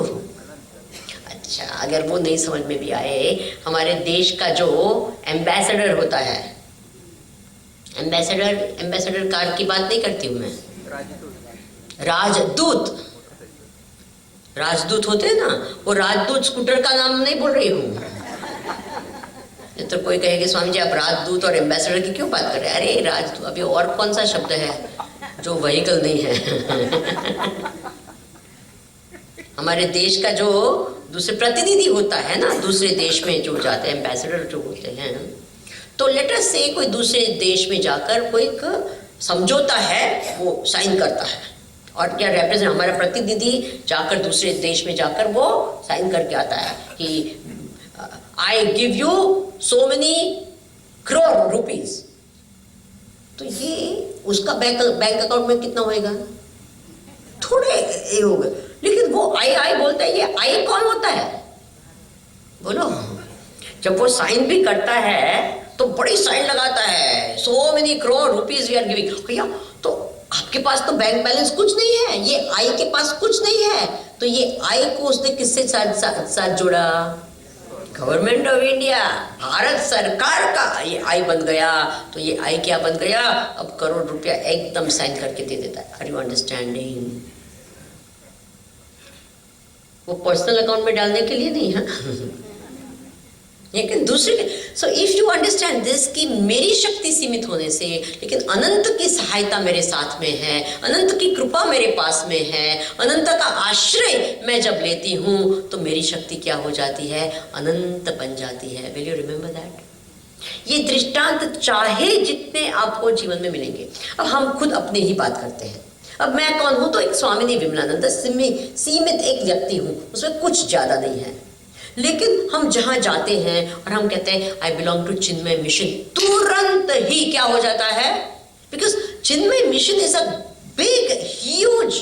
अच्छा, अगर वो नहीं समझ में भी आए, हमारे देश का जो एम्बेसडर होता है, एम्बेसडर कार्ड की बात नहीं करती हूँ मैं, राजदूत होते हैं ना, वो राजदूत स्कूटर का नाम नहीं बोल रही हूँ। तो कोई कहेगा स्वामी जी आप राजदूत और एम्बेसडर की क्यों बात कर रहे हैं? अरे राजदूत, अभी और कौन सा शब्द है जो व्हीकल नहीं है? हमारे देश का जो दूसरे प्रतिनिधि होता है ना, दूसरे देश में जो जाते हैं, एम्बेसडर जो होते हैं, तो लेटर से कोई दूसरे देश में जाकर कोई समझौता है वो साइन करता है, और क्या रिप्रेजेंट हमारा प्रतिनिधि जाकर दूसरे देश में जाकर वो साइन करके आता है कि I give you so many crore rupees। तो ये उसका बैंक अकाउंट में कितना होएगा? थोड़े ये होगा, लेकिन वो आई बोलता है। ये आई कौन होता है? बोलो। जब वो साइन भी करता है तो बड़ी साइन लगाता है, so many crore rupees we are giving। भैया तो आपके पास तो बैंक बैलेंस कुछ नहीं है, ये आई के पास कुछ नहीं है, तो ये आई को उसने किससे साथ जोड़ा? गवर्नमेंट ऑफ इंडिया, भारत सरकार का ये आई बन गया। तो ये आई क्या बन गया? अब करोड़ रुपया एकदम साइन करके दे देता है। Are you understanding? वो पर्सनल अकाउंट में डालने के लिए नहीं है लेकिन दूसरे के। So if you understand this कि मेरी शक्ति सीमित होने से, लेकिन अनंत की सहायता मेरे साथ में है, अनंत की कृपा मेरे पास में है, अनंत का आश्रय मैं जब लेती हूं तो मेरी शक्ति क्या हो जाती है? अनंत बन जाती है। Will you remember that? ये दृष्टांत चाहे जितने आपको जीवन में मिलेंगे। अब हम खुद अपनी ही बात करते हैं। अब मैं कौन हूं? तो एक स्वामिनी विमलानंद सीमित एक व्यक्ति हूं, उसमें कुछ ज्यादा नहीं है। लेकिन हम जहां जाते हैं और हम कहते हैं I belong to Chinmaya mission, तुरंत ही क्या हो जाता है? Because Chinmaya mission is a big huge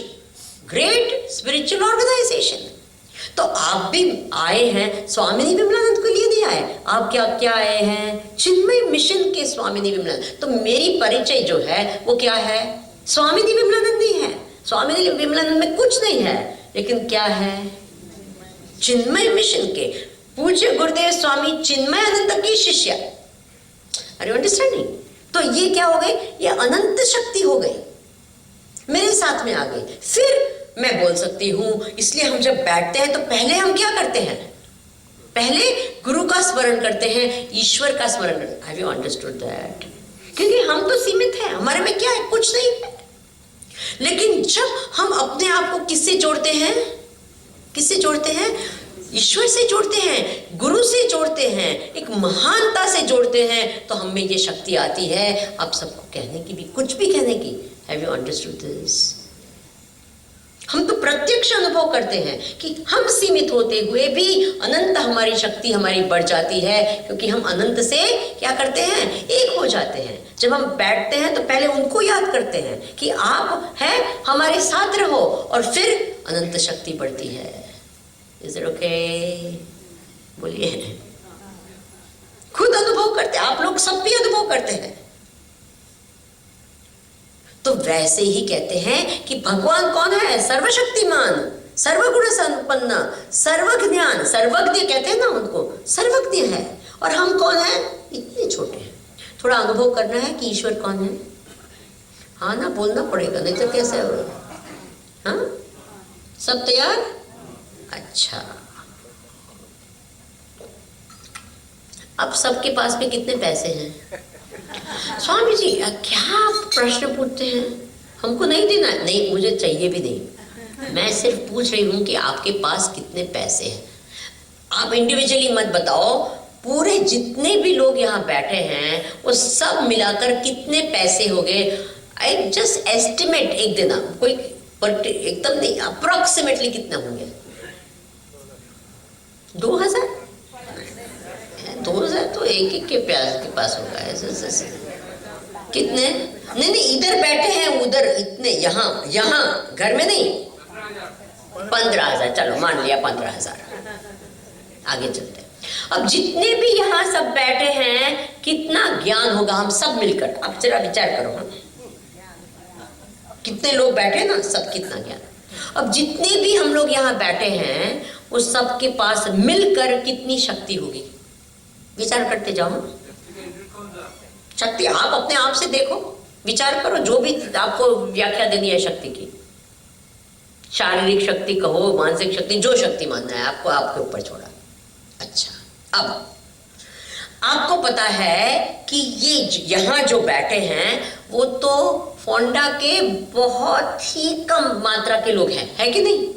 great spiritual organisation. तो आप भी आए हैं स्वामिनी विमलानंद के लिए नहीं आए, आप क्या आए हैं? चिन्मय मिशन के स्वामिनी विमलानंद। तो मेरी परिचय जो है वो क्या है? स्वामिनी विमलानंद नहीं है। स्वामिनी विमलानंद में कुछ नहीं है, लेकिन क्या है? चिन्मय मिशन के पूज्य गुरुदेव स्वामी चिन्मयानंद की शिष्य। Are you understanding? तो ये क्या हो गई? ये अनंत शक्ति हो गई, मेरे साथ में आ गई। फिर मैं बोल सकती हूं, इसलिए हम जब बैठते हैं तो पहले हम क्या करते हैं? पहले गुरु का स्मरण करते हैं, ईश्वर का स्मरण करते हैं। Have you understood that? क्योंकि हम तो सीमित हैं, हमारे में क्या है? कुछ नहीं है। लेकिन जब हम अपने आप को किससे जोड़ते हैं? किससे जोड़ते हैं? ईश्वर से जोड़ते हैं, गुरु से जोड़ते हैं, एक महानता से जोड़ते हैं, तो हम में ये शक्ति आती है अब सबको कहने की भी, कुछ भी कहने की। Have you understood this? हम तो प्रत्यक्ष अनुभव करते हैं कि हम सीमित होते हुए भी अनंत हमारी शक्ति हमारी बढ़ जाती है, क्योंकि हम अनंत से क्या करते हैं? एक हो जाते हैं। जब हम बैठते हैं तो पहले उनको याद करते हैं कि आप हैं, हमारे साथ रहो, और फिर अनंत शक्ति बढ़ती है। Is it okay? बोलिए। खुद अनुभव करते हैं, आप लोग सब भी अनुभव करते हैं। तो वैसे ही कहते हैं कि भगवान कौन है? सर्वशक्तिमान, सर्वगुण संपन्न, सर्वज्ञान, सर्वज्ञ कहते हैं ना उनको, सर्वज्ञ है। और हम कौन है? इतने छोटे हैं। थोड़ा अनुभव करना है कि ईश्वर कौन है। हाँ ना, बोलना पड़ेगा, नहीं तो कैसे होगा? हाँ, सब तैयार? अच्छा, अब सबके पास में कितने पैसे हैं? स्वामी जी क्या आप प्रश्न पूछते हैं? हमको नहीं देना? नहीं, मुझे चाहिए भी नहीं। मैं सिर्फ पूछ रही हूं कि आपके पास कितने पैसे हैं। आप इंडिविजुअली मत बताओ, पूरे जितने भी लोग यहाँ बैठे हैं वो सब मिलाकर कितने पैसे हो गए? आई जस्ट एस्टिमेट एक देना, कोई एकदम नहीं, अप्रोक्सीमेटली कितना होंगे? 2000? 2000 तो एक के पास होगा ऐसे। कितने? नहीं, इधर बैठे हैं, उधर इतने, यहाँ घर में नहीं। 15,000, चलो मान लिया 15,000। आगे चलते हैं। अब जितने भी यहाँ सब बैठे हैं, कितना ज्ञान होगा हम सब मिलकर? अब जरा विचार करो। हाँ, कितने लोग बैठे ना, सब कितना ज्ञान। अब जितने भी हम लोग यहाँ बैठे हैं, उस सब के पास मिलकर कितनी शक्ति होगी? विचार करते जाओ। शक्ति आप अपने आप से देखो, विचार करो, जो भी आपको व्याख्या देनी है शक्ति की, शारीरिक शक्ति कहो, मानसिक शक्ति, जो शक्ति मानना है आपको, आपके ऊपर छोड़ा। अच्छा, अब आपको पता है कि ये यहाँ जो बैठे हैं वो तो फोंडा के बहुत ही कम मात्रा के लोग हैं, है कि नहीं?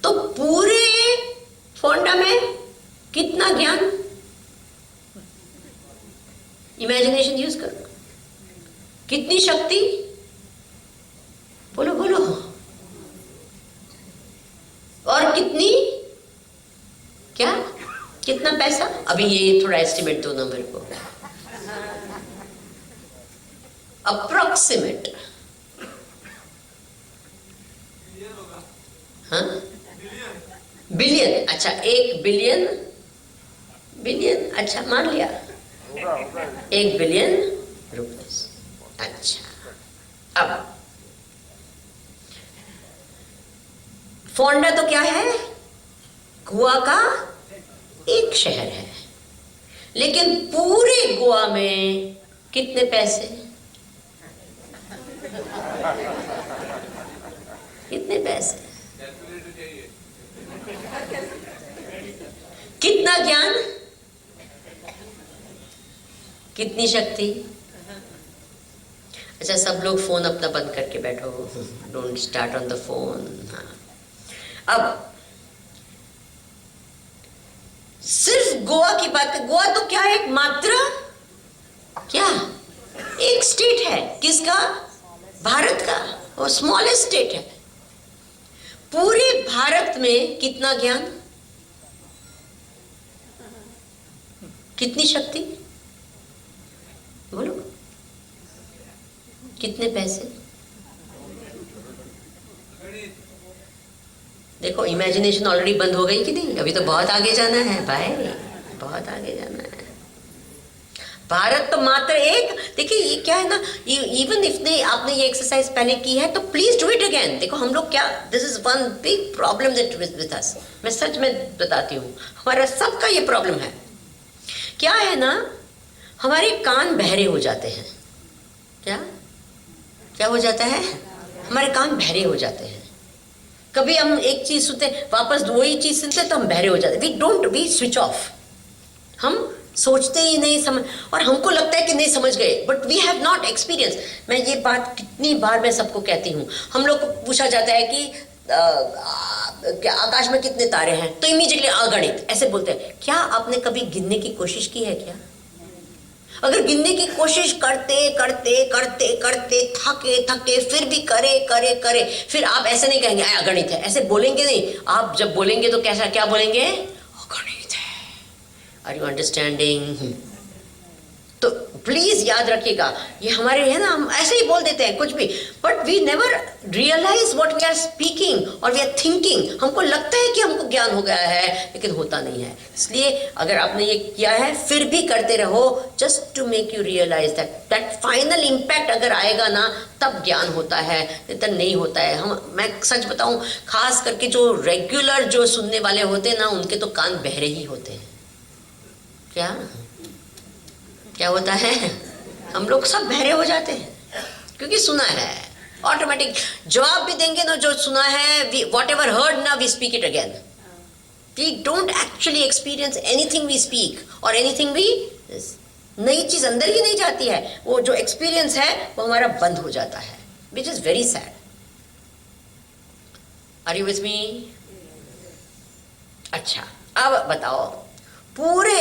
तो पूरे फोंडा में कितना ज्ञान? इमेजिनेशन यूज करो, कितनी शक्ति? बोलो बोलो। और कितनी, क्या, कितना पैसा? अभी ये थोड़ा एस्टिमेट दो ना मेरे को, अप्रोक्सीमेट। हाँ, बिलियन। अच्छा, 1 बिलियन, अच्छा मान लिया 1 बिलियन रुपीस। अच्छा, अब फोंडा तो क्या है? गोवा का एक शहर है, लेकिन पूरे गोवा में कितने पैसे? कितने पैसे? कितना ज्ञान, कितनी शक्ति? अच्छा, सब लोग फोन अपना बंद करके बैठो, don't start on the phone. हाँ, अब सिर्फ गोवा की बात है। गोवा तो क्या है? एक मात्र क्या, एक स्टेट है। किसका? भारत का। वो स्मॉलेस्ट स्टेट है। पूरे भारत में कितना ज्ञान, कितनी शक्ति? बोलो, कितने पैसे? देखो, इमेजिनेशन ऑलरेडी बंद हो गई कि नहीं? अभी तो बहुत आगे जाना है भाई, बहुत आगे जाना है। भारत तो मात्र एक, देखिए ये क्या है ना, इवन इफ आपने ये एक्सरसाइज पहले की है तो प्लीज डू इट अगेन। देखो हम लोग क्या, this is one big problem that with us. मैं सच में बताती हूँ, हमारा सबका ये प्रॉब्लम है। क्या है ना, हमारे कान बहरे हो जाते हैं। क्या क्या हो जाता है? हमारे कान बहरे हो जाते हैं। कभी हम एक चीज सुनते, वापस वही चीज सुनते तो हम बहरे हो जाते। We switch off. हम सोचते ही नहीं समझ, और हमको लगता है कि नहीं समझ गए, but we have not experience. मैं ये बात कितनी बार मैं सबको कहती हूँ। हम लोग को पूछा जाता है कि क्या आकाश में कितने तारे हैं, तो इमीडिएटली अगणित ऐसे बोलते हैं। क्या आपने कभी गिनने की कोशिश की है क्या? अगर गिनने की कोशिश करते करते करते करते थके थके फिर भी करे करे करे, फिर आप ऐसे नहीं कहेंगे अगणित है, ऐसे बोलेंगे नहीं। आप जब बोलेंगे तो कैसा, क्या बोलेंगे? अगणित है। Are you understanding? तो प्लीज याद रखिएगा, ये हमारे है ना, हम ऐसे ही बोल देते हैं कुछ भी, but we never realise what we are speaking और वी आर थिंकिंग। हमको लगता है कि हमको ज्ञान हो गया है, लेकिन होता नहीं है। इसलिए अगर आपने ये किया है फिर भी करते रहो, just to make you realise that final impact अगर आएगा ना तब ज्ञान होता है, नहीं तो नहीं होता है। मैं सच बताऊं, खास करके जो रेगुलर जो सुनने वाले होते हैं ना, उनके तो कान बहरे ही होते हैं। क्या होता है? हम लोग सब बहरे हो जाते हैं क्योंकि सुना है। ऑटोमेटिक जवाब भी देंगे ना, जो सुना है, वॉट एवर हर्ड ना, we speak it again. We don't actually experience anything we speak, और एनीथिंग वी, नई चीज अंदर ही नहीं जाती है। वो जो एक्सपीरियंस है वो हमारा बंद हो जाता है, which is very sad. Are you with me? अच्छा, अब बताओ, पूरे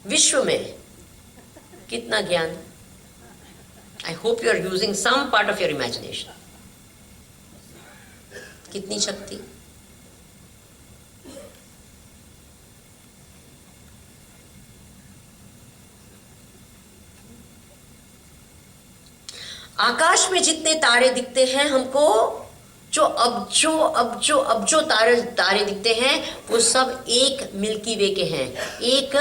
विश्व में कितना ज्ञान? I hope you are using some part of your imagination. कितनी शक्ति? आकाश में जितने तारे दिखते हैं हमको, जो अबजो तारे दिखते हैं, वो सब एक मिल्की वे के हैं। एक,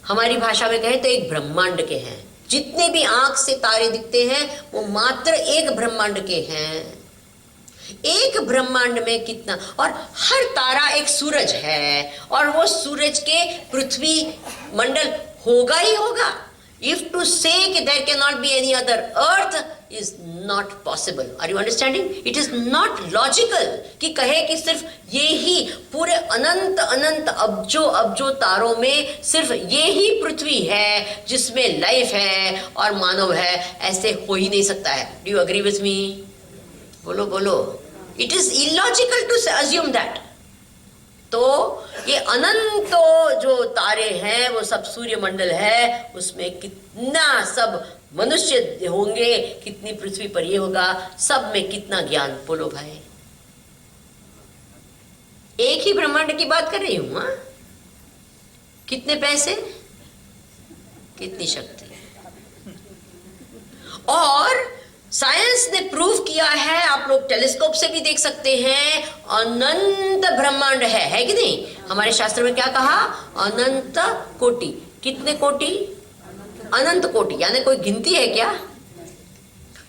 हमारी भाषा में कहें तो एक ब्रह्मांड के हैं। जितने भी आंख से तारे दिखते हैं वो मात्र एक ब्रह्मांड के हैं। एक ब्रह्मांड में कितना, और हर तारा एक सूरज है, और वो सूरज के पृथ्वी मंडल होगा ही होगा। If to say that there cannot be any other earth is not possible. Are you understanding? It is not logical कि कहे कि सिर्फ ये ही पूरे अनंत अनंत अबजो तारों में सिर्फ ये ही पृथ्वी है जिसमें लाइफ है और मानव है। ऐसे हो ही नहीं सकता है। Do you agree with me? बोलो बोलो। It is illogical to assume that. तो ये अनंत जो तारे हैं वो सब सूर्य मंडल है, उसमें कितना सब मनुष्य होंगे, कितनी पृथ्वी पर ये होगा, सब में कितना ज्ञान। बोलो भाई, एक ही ब्रह्मांड की बात कर रही हूं। हाँ, कितने पैसे, कितनी शक्ति। और साइंस ने प्रूव किया है, आप लोग टेलीस्कोप से भी देख सकते हैं, अनंत ब्रह्मांड है कि नहीं? हमारे शास्त्र में क्या कहा? अनंत कोटि। कितने कोटि? अनंत कोटि। यानी कोई गिनती है क्या?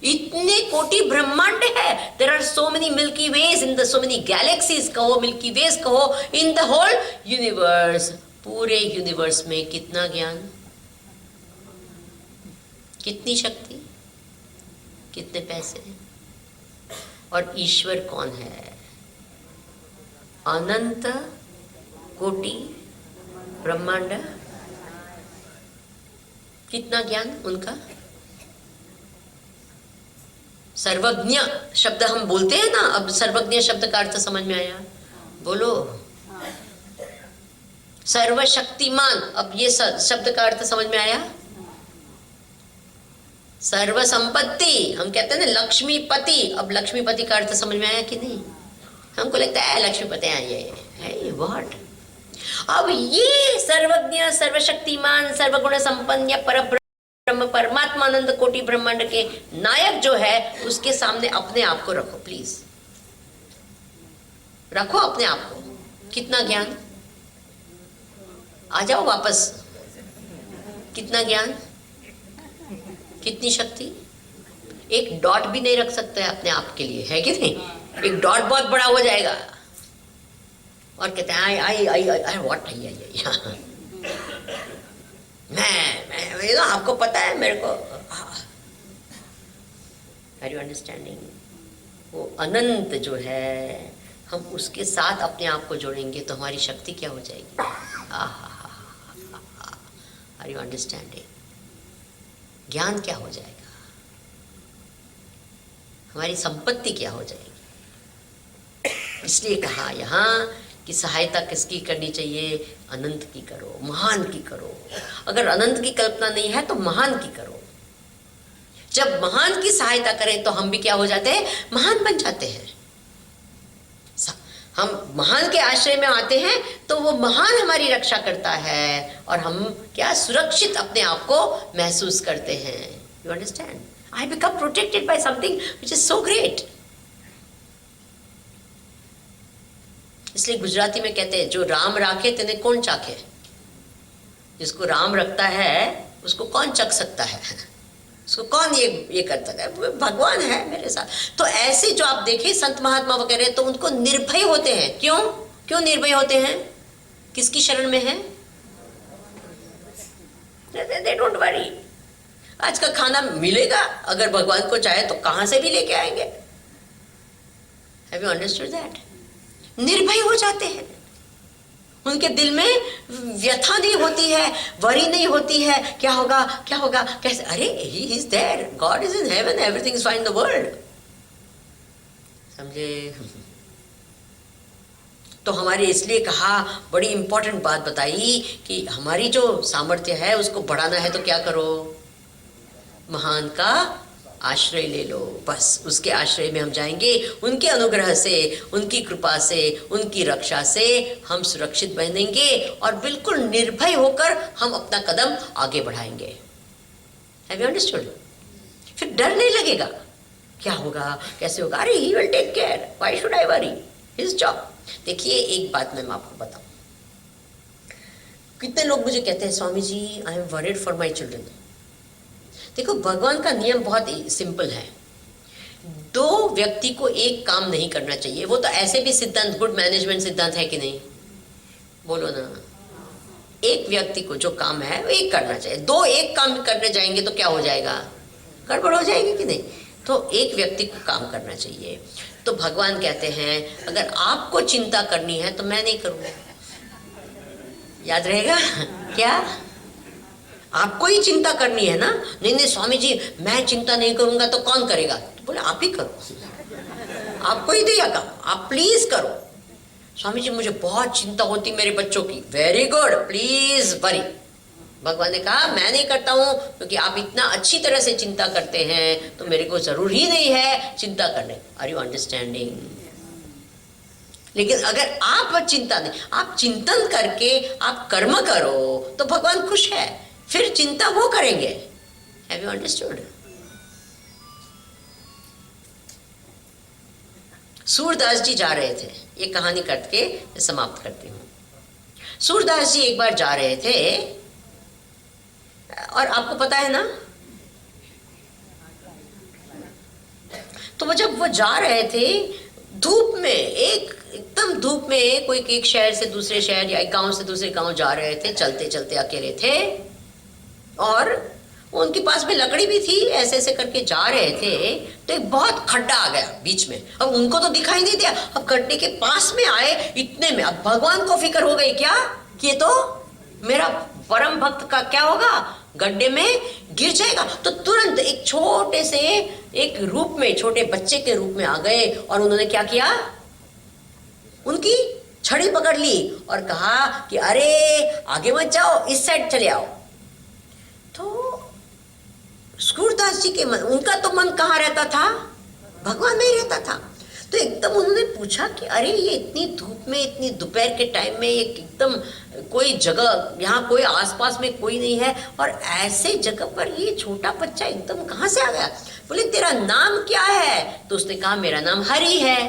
इतने कोटि ब्रह्मांड है, there are so many milky ways in the, so many galaxies कहो, मिल्की वेज कहो, इन द होल यूनिवर्स। पूरे यूनिवर्स में कितना ज्ञान, कितनी शक्ति, कितने पैसे, और ईश्वर कौन है? अनंत कोटि ब्रह्मांड, कितना ज्ञान उनका। सर्वज्ञ शब्द हम बोलते हैं ना, अब सर्वज्ञ शब्द का अर्थ समझ में आया? बोलो। सर्वशक्तिमान, अब ये शब्द का अर्थ समझ में आया? सर्व संपत्ति, हम कहते हैं ना लक्ष्मीपति, अब लक्ष्मीपति का अर्थ समझ में आया कि नहीं? हमको लगता है लक्ष्मीपति है व्हाट। अब ये सर्वज्ञ, सर्वशक्तिमान, सर्वगुण संपन्न या परब्रह्म परमात्मानंद कोटि ब्रह्मांड के नायक जो है, उसके सामने अपने आप को रखो प्लीज, रखो अपने आप को। कितना ज्ञान, आ जाओ वापस। कितना ज्ञान, कितनी शक्ति। एक डॉट भी नहीं रख सकते अपने आप के लिए, है कि नहीं? एक डॉट बहुत बड़ा हो जाएगा और कहते हैं आई आई आई व्हाट आई मैं ये तो आपको पता है मेरे को। Are you understanding? वो अनंत जो है, हम उसके साथ अपने आप को जोड़ेंगे तो हमारी शक्ति क्या हो जाएगी। Are you understanding? ज्ञान क्या हो जाएगा, हमारी संपत्ति क्या हो जाएगी। इसलिए कहा यहाँ कि सहायता किसकी करनी चाहिए? अनंत की करो, महान की करो। अगर अनंत की कल्पना नहीं है तो महान की करो। जब महान की सहायता करें तो हम भी क्या हो जाते हैं? महान बन जाते हैं। हम महान के आश्रय में आते हैं तो वो महान हमारी रक्षा करता है और हम क्या सुरक्षित अपने आप को महसूस करते हैं। You understand? I become protected by something which is so great. इसलिए गुजराती में कहते हैं, जो राम राखे तेने कौन चाखे। जिसको राम रखता है उसको कौन चख सकता है, उसको कौन ये कर सकता है? भगवान है मेरे साथ। तो ऐसे जो आप देखें संत महात्मा वगैरह, तो उनको निर्भय होते हैं। क्यों निर्भय होते हैं? किसकी शरण में है? They don't worry. आज का खाना मिलेगा, अगर भगवान को चाहे तो कहां से भी लेके आएंगे। Have you understood that? निर्भय हो जाते हैं, उनके दिल में व्यथा नहीं होती है, वरी नहीं होती है, क्या होगा क्या होगा कैसे। अरे he is there, God is in heaven, everything is fine in the world. समझे? तो हमारे इसलिए कहा, बड़ी इंपॉर्टेंट बात बताई कि हमारी जो सामर्थ्य है उसको बढ़ाना है तो क्या करो? महान का आश्रय ले लो। बस उसके आश्रय में हम जाएंगे, उनके अनुग्रह से, उनकी कृपा से, उनकी रक्षा से हम सुरक्षित बनेंगे और बिल्कुल निर्भय होकर हम अपना कदम आगे बढ़ाएंगे। Have you understood? फिर डर नहीं लगेगा, क्या होगा कैसे होगा। अरे he will take care, why should I worry, his job. देखिए एक बात मैं आपको बताऊं, कितने लोग मुझे कहते हैं Swami ji I am worried for my children. देखो भगवान का नियम बहुत सिंपल है, दो व्यक्ति को एक काम नहीं करना चाहिए। वो तो ऐसे भी सिद्धांत, गुड मैनेजमेंट सिद्धांत है कि नहीं? बोलो ना। एक व्यक्ति को जो काम है वो एक करना चाहिए। दो एक काम करने जाएंगे तो क्या हो जाएगा? गड़बड़ हो जाएगी कि नहीं? तो एक व्यक्ति को काम करना चाहिए। तो भगवान कहते हैं अगर आपको चिंता करनी है तो मैं नहीं करूँगा। याद रहेगा क्या? आपको ही चिंता करनी है ना? नहीं स्वामी जी मैं चिंता नहीं करूंगा तो कौन करेगा? तो बोले आप ही करो, आपको ही दिया काम, आप प्लीज करो। स्वामी जी मुझे बहुत चिंता होती मेरे बच्चों की। Very good, please worry. भगवान ने कहा मैं नहीं करता हूं क्योंकि आप इतना अच्छी तरह से चिंता करते हैं तो मेरे को जरूर ही नहीं है चिंता करने। Are you understanding? लेकिन अगर आप चिंता नहीं, आप चिंतन करके आप कर्म करो तो भगवान खुश है, फिर चिंता वो करेंगे। Have you understood? Surdas ji जा रहे थे, ये कहानी करके समाप्त करती हूँ। सूरदास जी एक बार जा रहे थे और आपको पता है ना तो वो जब वो जा रहे थे धूप में, एकदम धूप में, कोई एक शहर से दूसरे शहर या एक गांव से दूसरे गांव जा रहे थे, चलते चलते अकेले थे, और उनके पास में लकड़ी भी थी, ऐसे ऐसे करके जा रहे थे तो एक बहुत खड्डा आ गया बीच में। अब उनको तो दिखाई नहीं दिया, अब खड्डे के पास में आए इतने में अब भगवान को फिक्र हो गई क्या कि ये तो मेरा परम भक्त का क्या होगा, गड्ढे में गिर जाएगा। तो तुरंत एक छोटे से एक रूप में, छोटे बच्चे के रूप में आ गए और उन्होंने क्या किया, उनकी छड़ी पकड़ ली और कहा कि अरे आगे मत जाओ, इस साइड चले आओ। तो सूरदास जी के मन, उनका तो मन कहाँ रहता था, भगवान में ही रहता था। तो एकदम उन्होंने पूछा कि अरे ये इतनी धूप में, इतनी दोपहर के टाइम में, एकदम कोई जगह, यहाँ कोई आसपास में कोई नहीं है और ऐसे जगह पर ये छोटा बच्चा एकदम कहाँ से आ गया। बोले तेरा नाम क्या है? तो उसने कहा मेरा नाम हरि है।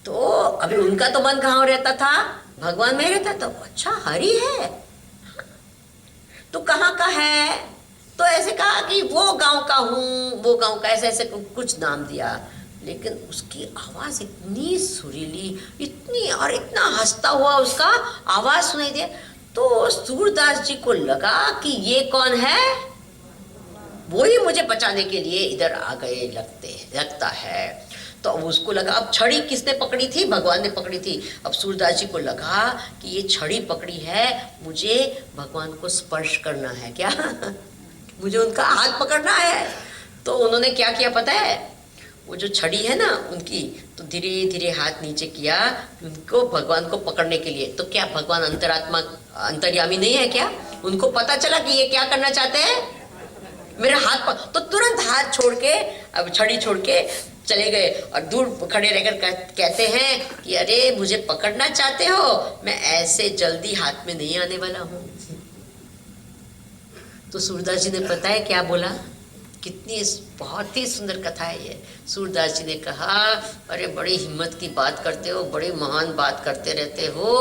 तो अभी उनका तो मन कहाँ रहता था, भगवान में रहता था। अच्छा हरि है, तो कहाँ का है? तो ऐसे कहा कि वो गांव का हूँ, वो गांव का, ऐसे ऐसे कुछ नाम दिया। लेकिन उसकी आवाज इतनी सुरीली, इतनी, और इतना हंसता हुआ उसका आवाज सुनाई दे। तो सूरदास जी को लगा कि ये कौन है, वो ही मुझे बचाने के लिए इधर आ गए लगता है। तो अब उसको लगा, अब छड़ी किसने पकड़ी थी, भगवान ने पकड़ी थी। अब सूरदास जी को लगा कि ये छड़ी पकड़ी है, मुझे भगवान को स्पर्श करना है क्या मुझे उनका हाथ पकड़ना है। तो उन्होंने क्या किया पता है, वो जो छड़ी है ना उनकी, तो धीरे धीरे हाथ नीचे किया उनको भगवान को पकड़ने के लिए। तो क्या भगवान अंतरात्मा, अंतर्यामी नहीं है क्या? उनको पता चला कि ये क्या करना चाहते हैं, मेरा हाथ पकड़। तो तुरंत हाथ छोड़ के, अब छड़ी छोड़ के चले गए और दूर खड़े रहकर कहते हैं कि अरे मुझे पकड़ना चाहते हो, मैं ऐसे जल्दी हाथ में नहीं आने वाला हूं। तो सूरदास जी ने पता है क्या बोला, कितनी बहुत ही सुंदर कथा है ये। सूरदास जी ने कहा अरे बड़ी हिम्मत की बात करते हो, बड़ी महान बात करते रहते हो।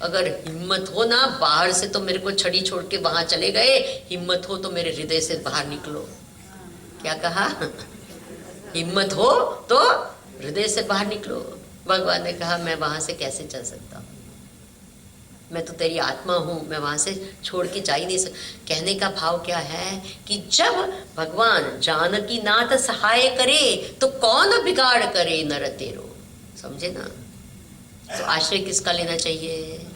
अगर हिम्मत हो ना, बाहर से तो मेरे को छड़ी छोड़ के वहां चले गए, हिम्मत हो तो मेरे हृदय से बाहर निकलो। क्या कहा हिम्मत हो तो हृदय से बाहर निकलो। भगवान ने कहा मैं वहां से कैसे चल सकता हूँ, मैं तो तेरी आत्मा हूं, मैं वहां से छोड़ के जा ही नहीं सकता। कहने का भाव क्या है कि जब भगवान जानकी नाथ सहाय करे तो कौन बिगाड़ करे नर तेरो। समझे ना? तो आश्रय किसका लेना चाहिए?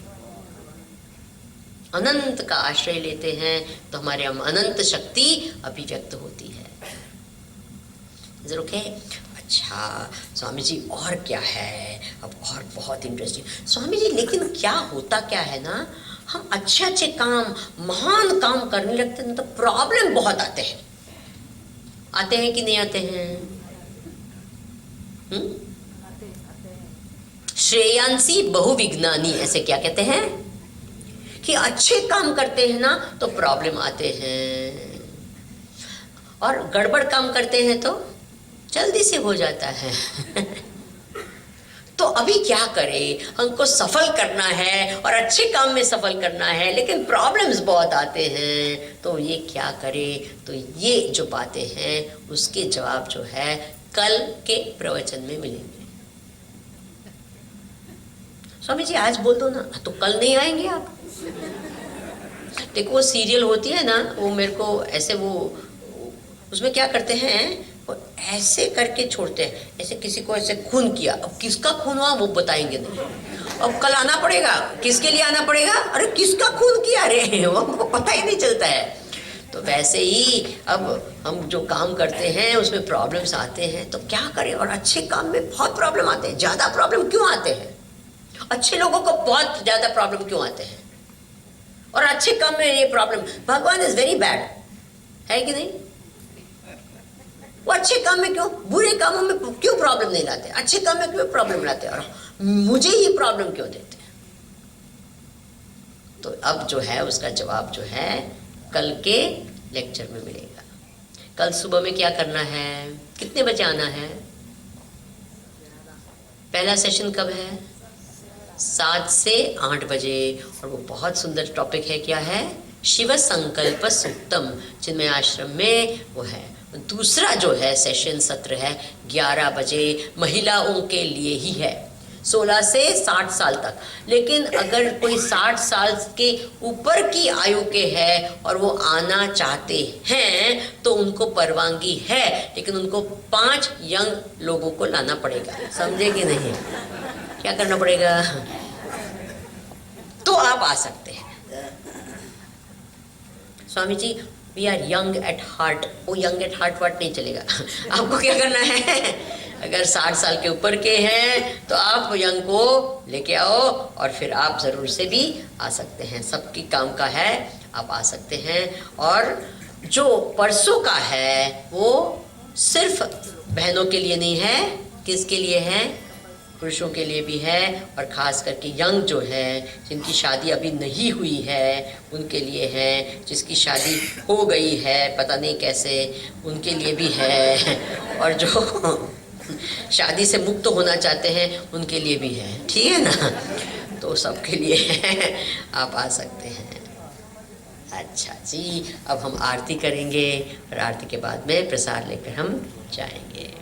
अनंत का आश्रय लेते हैं तो हमारे हम अनंत शक्ति अभिव्यक्त होती है। Is okay? अच्छा स्वामी जी और क्या है? अब और बहुत इंटरेस्टिंग स्वामी जी, लेकिन क्या होता क्या है ना, हम अच्छे अच्छे काम, महान काम करने लगते हैं तो प्रॉब्लम बहुत आते हैं। आते हैं कि नहीं आते हैं? श्रेयांसी बहुविज्ञानी, ऐसे क्या कहते हैं कि अच्छे काम करते हैं ना तो प्रॉब्लम आते हैं, और गड़बड़ काम करते हैं तो जल्दी से हो जाता है तो अभी क्या करें, हमको सफल करना है और अच्छे काम में सफल करना है, लेकिन प्रॉब्लम्स बहुत आते हैं, तो ये क्या करें? तो ये जो बातें हैं उसके जवाब जो है कल के प्रवचन में मिलेंगे। स्वामी जी आज बोल दो ना, तो कल नहीं आएंगे आप। देखो वो सीरियल होती है ना, वो मेरे को ऐसे, वो उसमें क्या करते हैं, वो ऐसे करके छोड़ते हैं, ऐसे किसी को ऐसे खून किया, अब किसका खून हुआ वो बताएंगे नहीं। अब कल आना पड़ेगा, किसके लिए आना पड़ेगा, अरे किसका खून किया, अरे वो हमको पता ही नहीं चलता है। तो वैसे ही अब हम जो काम करते हैं उसमें प्रॉब्लम्स आते हैं, तो क्या करें? और अच्छे काम में बहुत प्रॉब्लम आते हैं। ज़्यादा प्रॉब्लम क्यों आते हैं? अच्छे लोगों को बहुत ज़्यादा प्रॉब्लम क्यों आते हैं? और अच्छे काम में ये प्रॉब्लम, भगवान इज वेरी बैड है कि नहीं? वो अच्छे काम में क्यों, बुरे कामों में क्यों प्रॉब्लम नहीं लाते, अच्छे काम में क्यों प्रॉब्लम लाते, और मुझे ही प्रॉब्लम क्यों देते हैं? तो अब जो है उसका जवाब जो है कल के लेक्चर में मिलेगा। कल सुबह में क्या करना है, कितने बजे आना है? पहला सेशन कब है? 7 से 8 बजे। और वो बहुत सुंदर टॉपिक है, क्या है? शिव संकल्प सूक्तम चिन्मय आश्रम में वो है। दूसरा जो है सेशन सत्र है 11 बजे, महिलाओं के लिए ही है, 16 से 60 साल तक। लेकिन अगर कोई 60 साल के ऊपर की आयु के है और वो आना चाहते हैं तो उनको परवानगी है, लेकिन उनको 5 यंग लोगों को लाना पड़ेगा। समझे कि नहीं? क्या करना पड़ेगा? तो आप आ सकते हैं। Swami ji we are young at heart, वो यंग एट हार्ट वाट नहीं चलेगा। आपको क्या करना है, अगर 60 साल के ऊपर के हैं तो आप यंग को लेके आओ और फिर आप ज़रूर से भी आ सकते हैं। सबकी काम का है, आप आ सकते हैं। और जो परसों का है वो सिर्फ बहनों के लिए नहीं है, किसके लिए है? पुरुषों के लिए भी है, और ख़ास करके यंग जो है, जिनकी शादी अभी नहीं हुई है उनके लिए है, जिसकी शादी हो गई है पता नहीं कैसे उनके लिए भी है, और जो शादी से मुक्त होना चाहते हैं उनके लिए भी है। ठीक है ना? तो सबके लिए है, आप आ सकते हैं। अच्छा जी, अब हम आरती करेंगे और आरती के बाद में प्रसाद लेकर हम जाएंगे।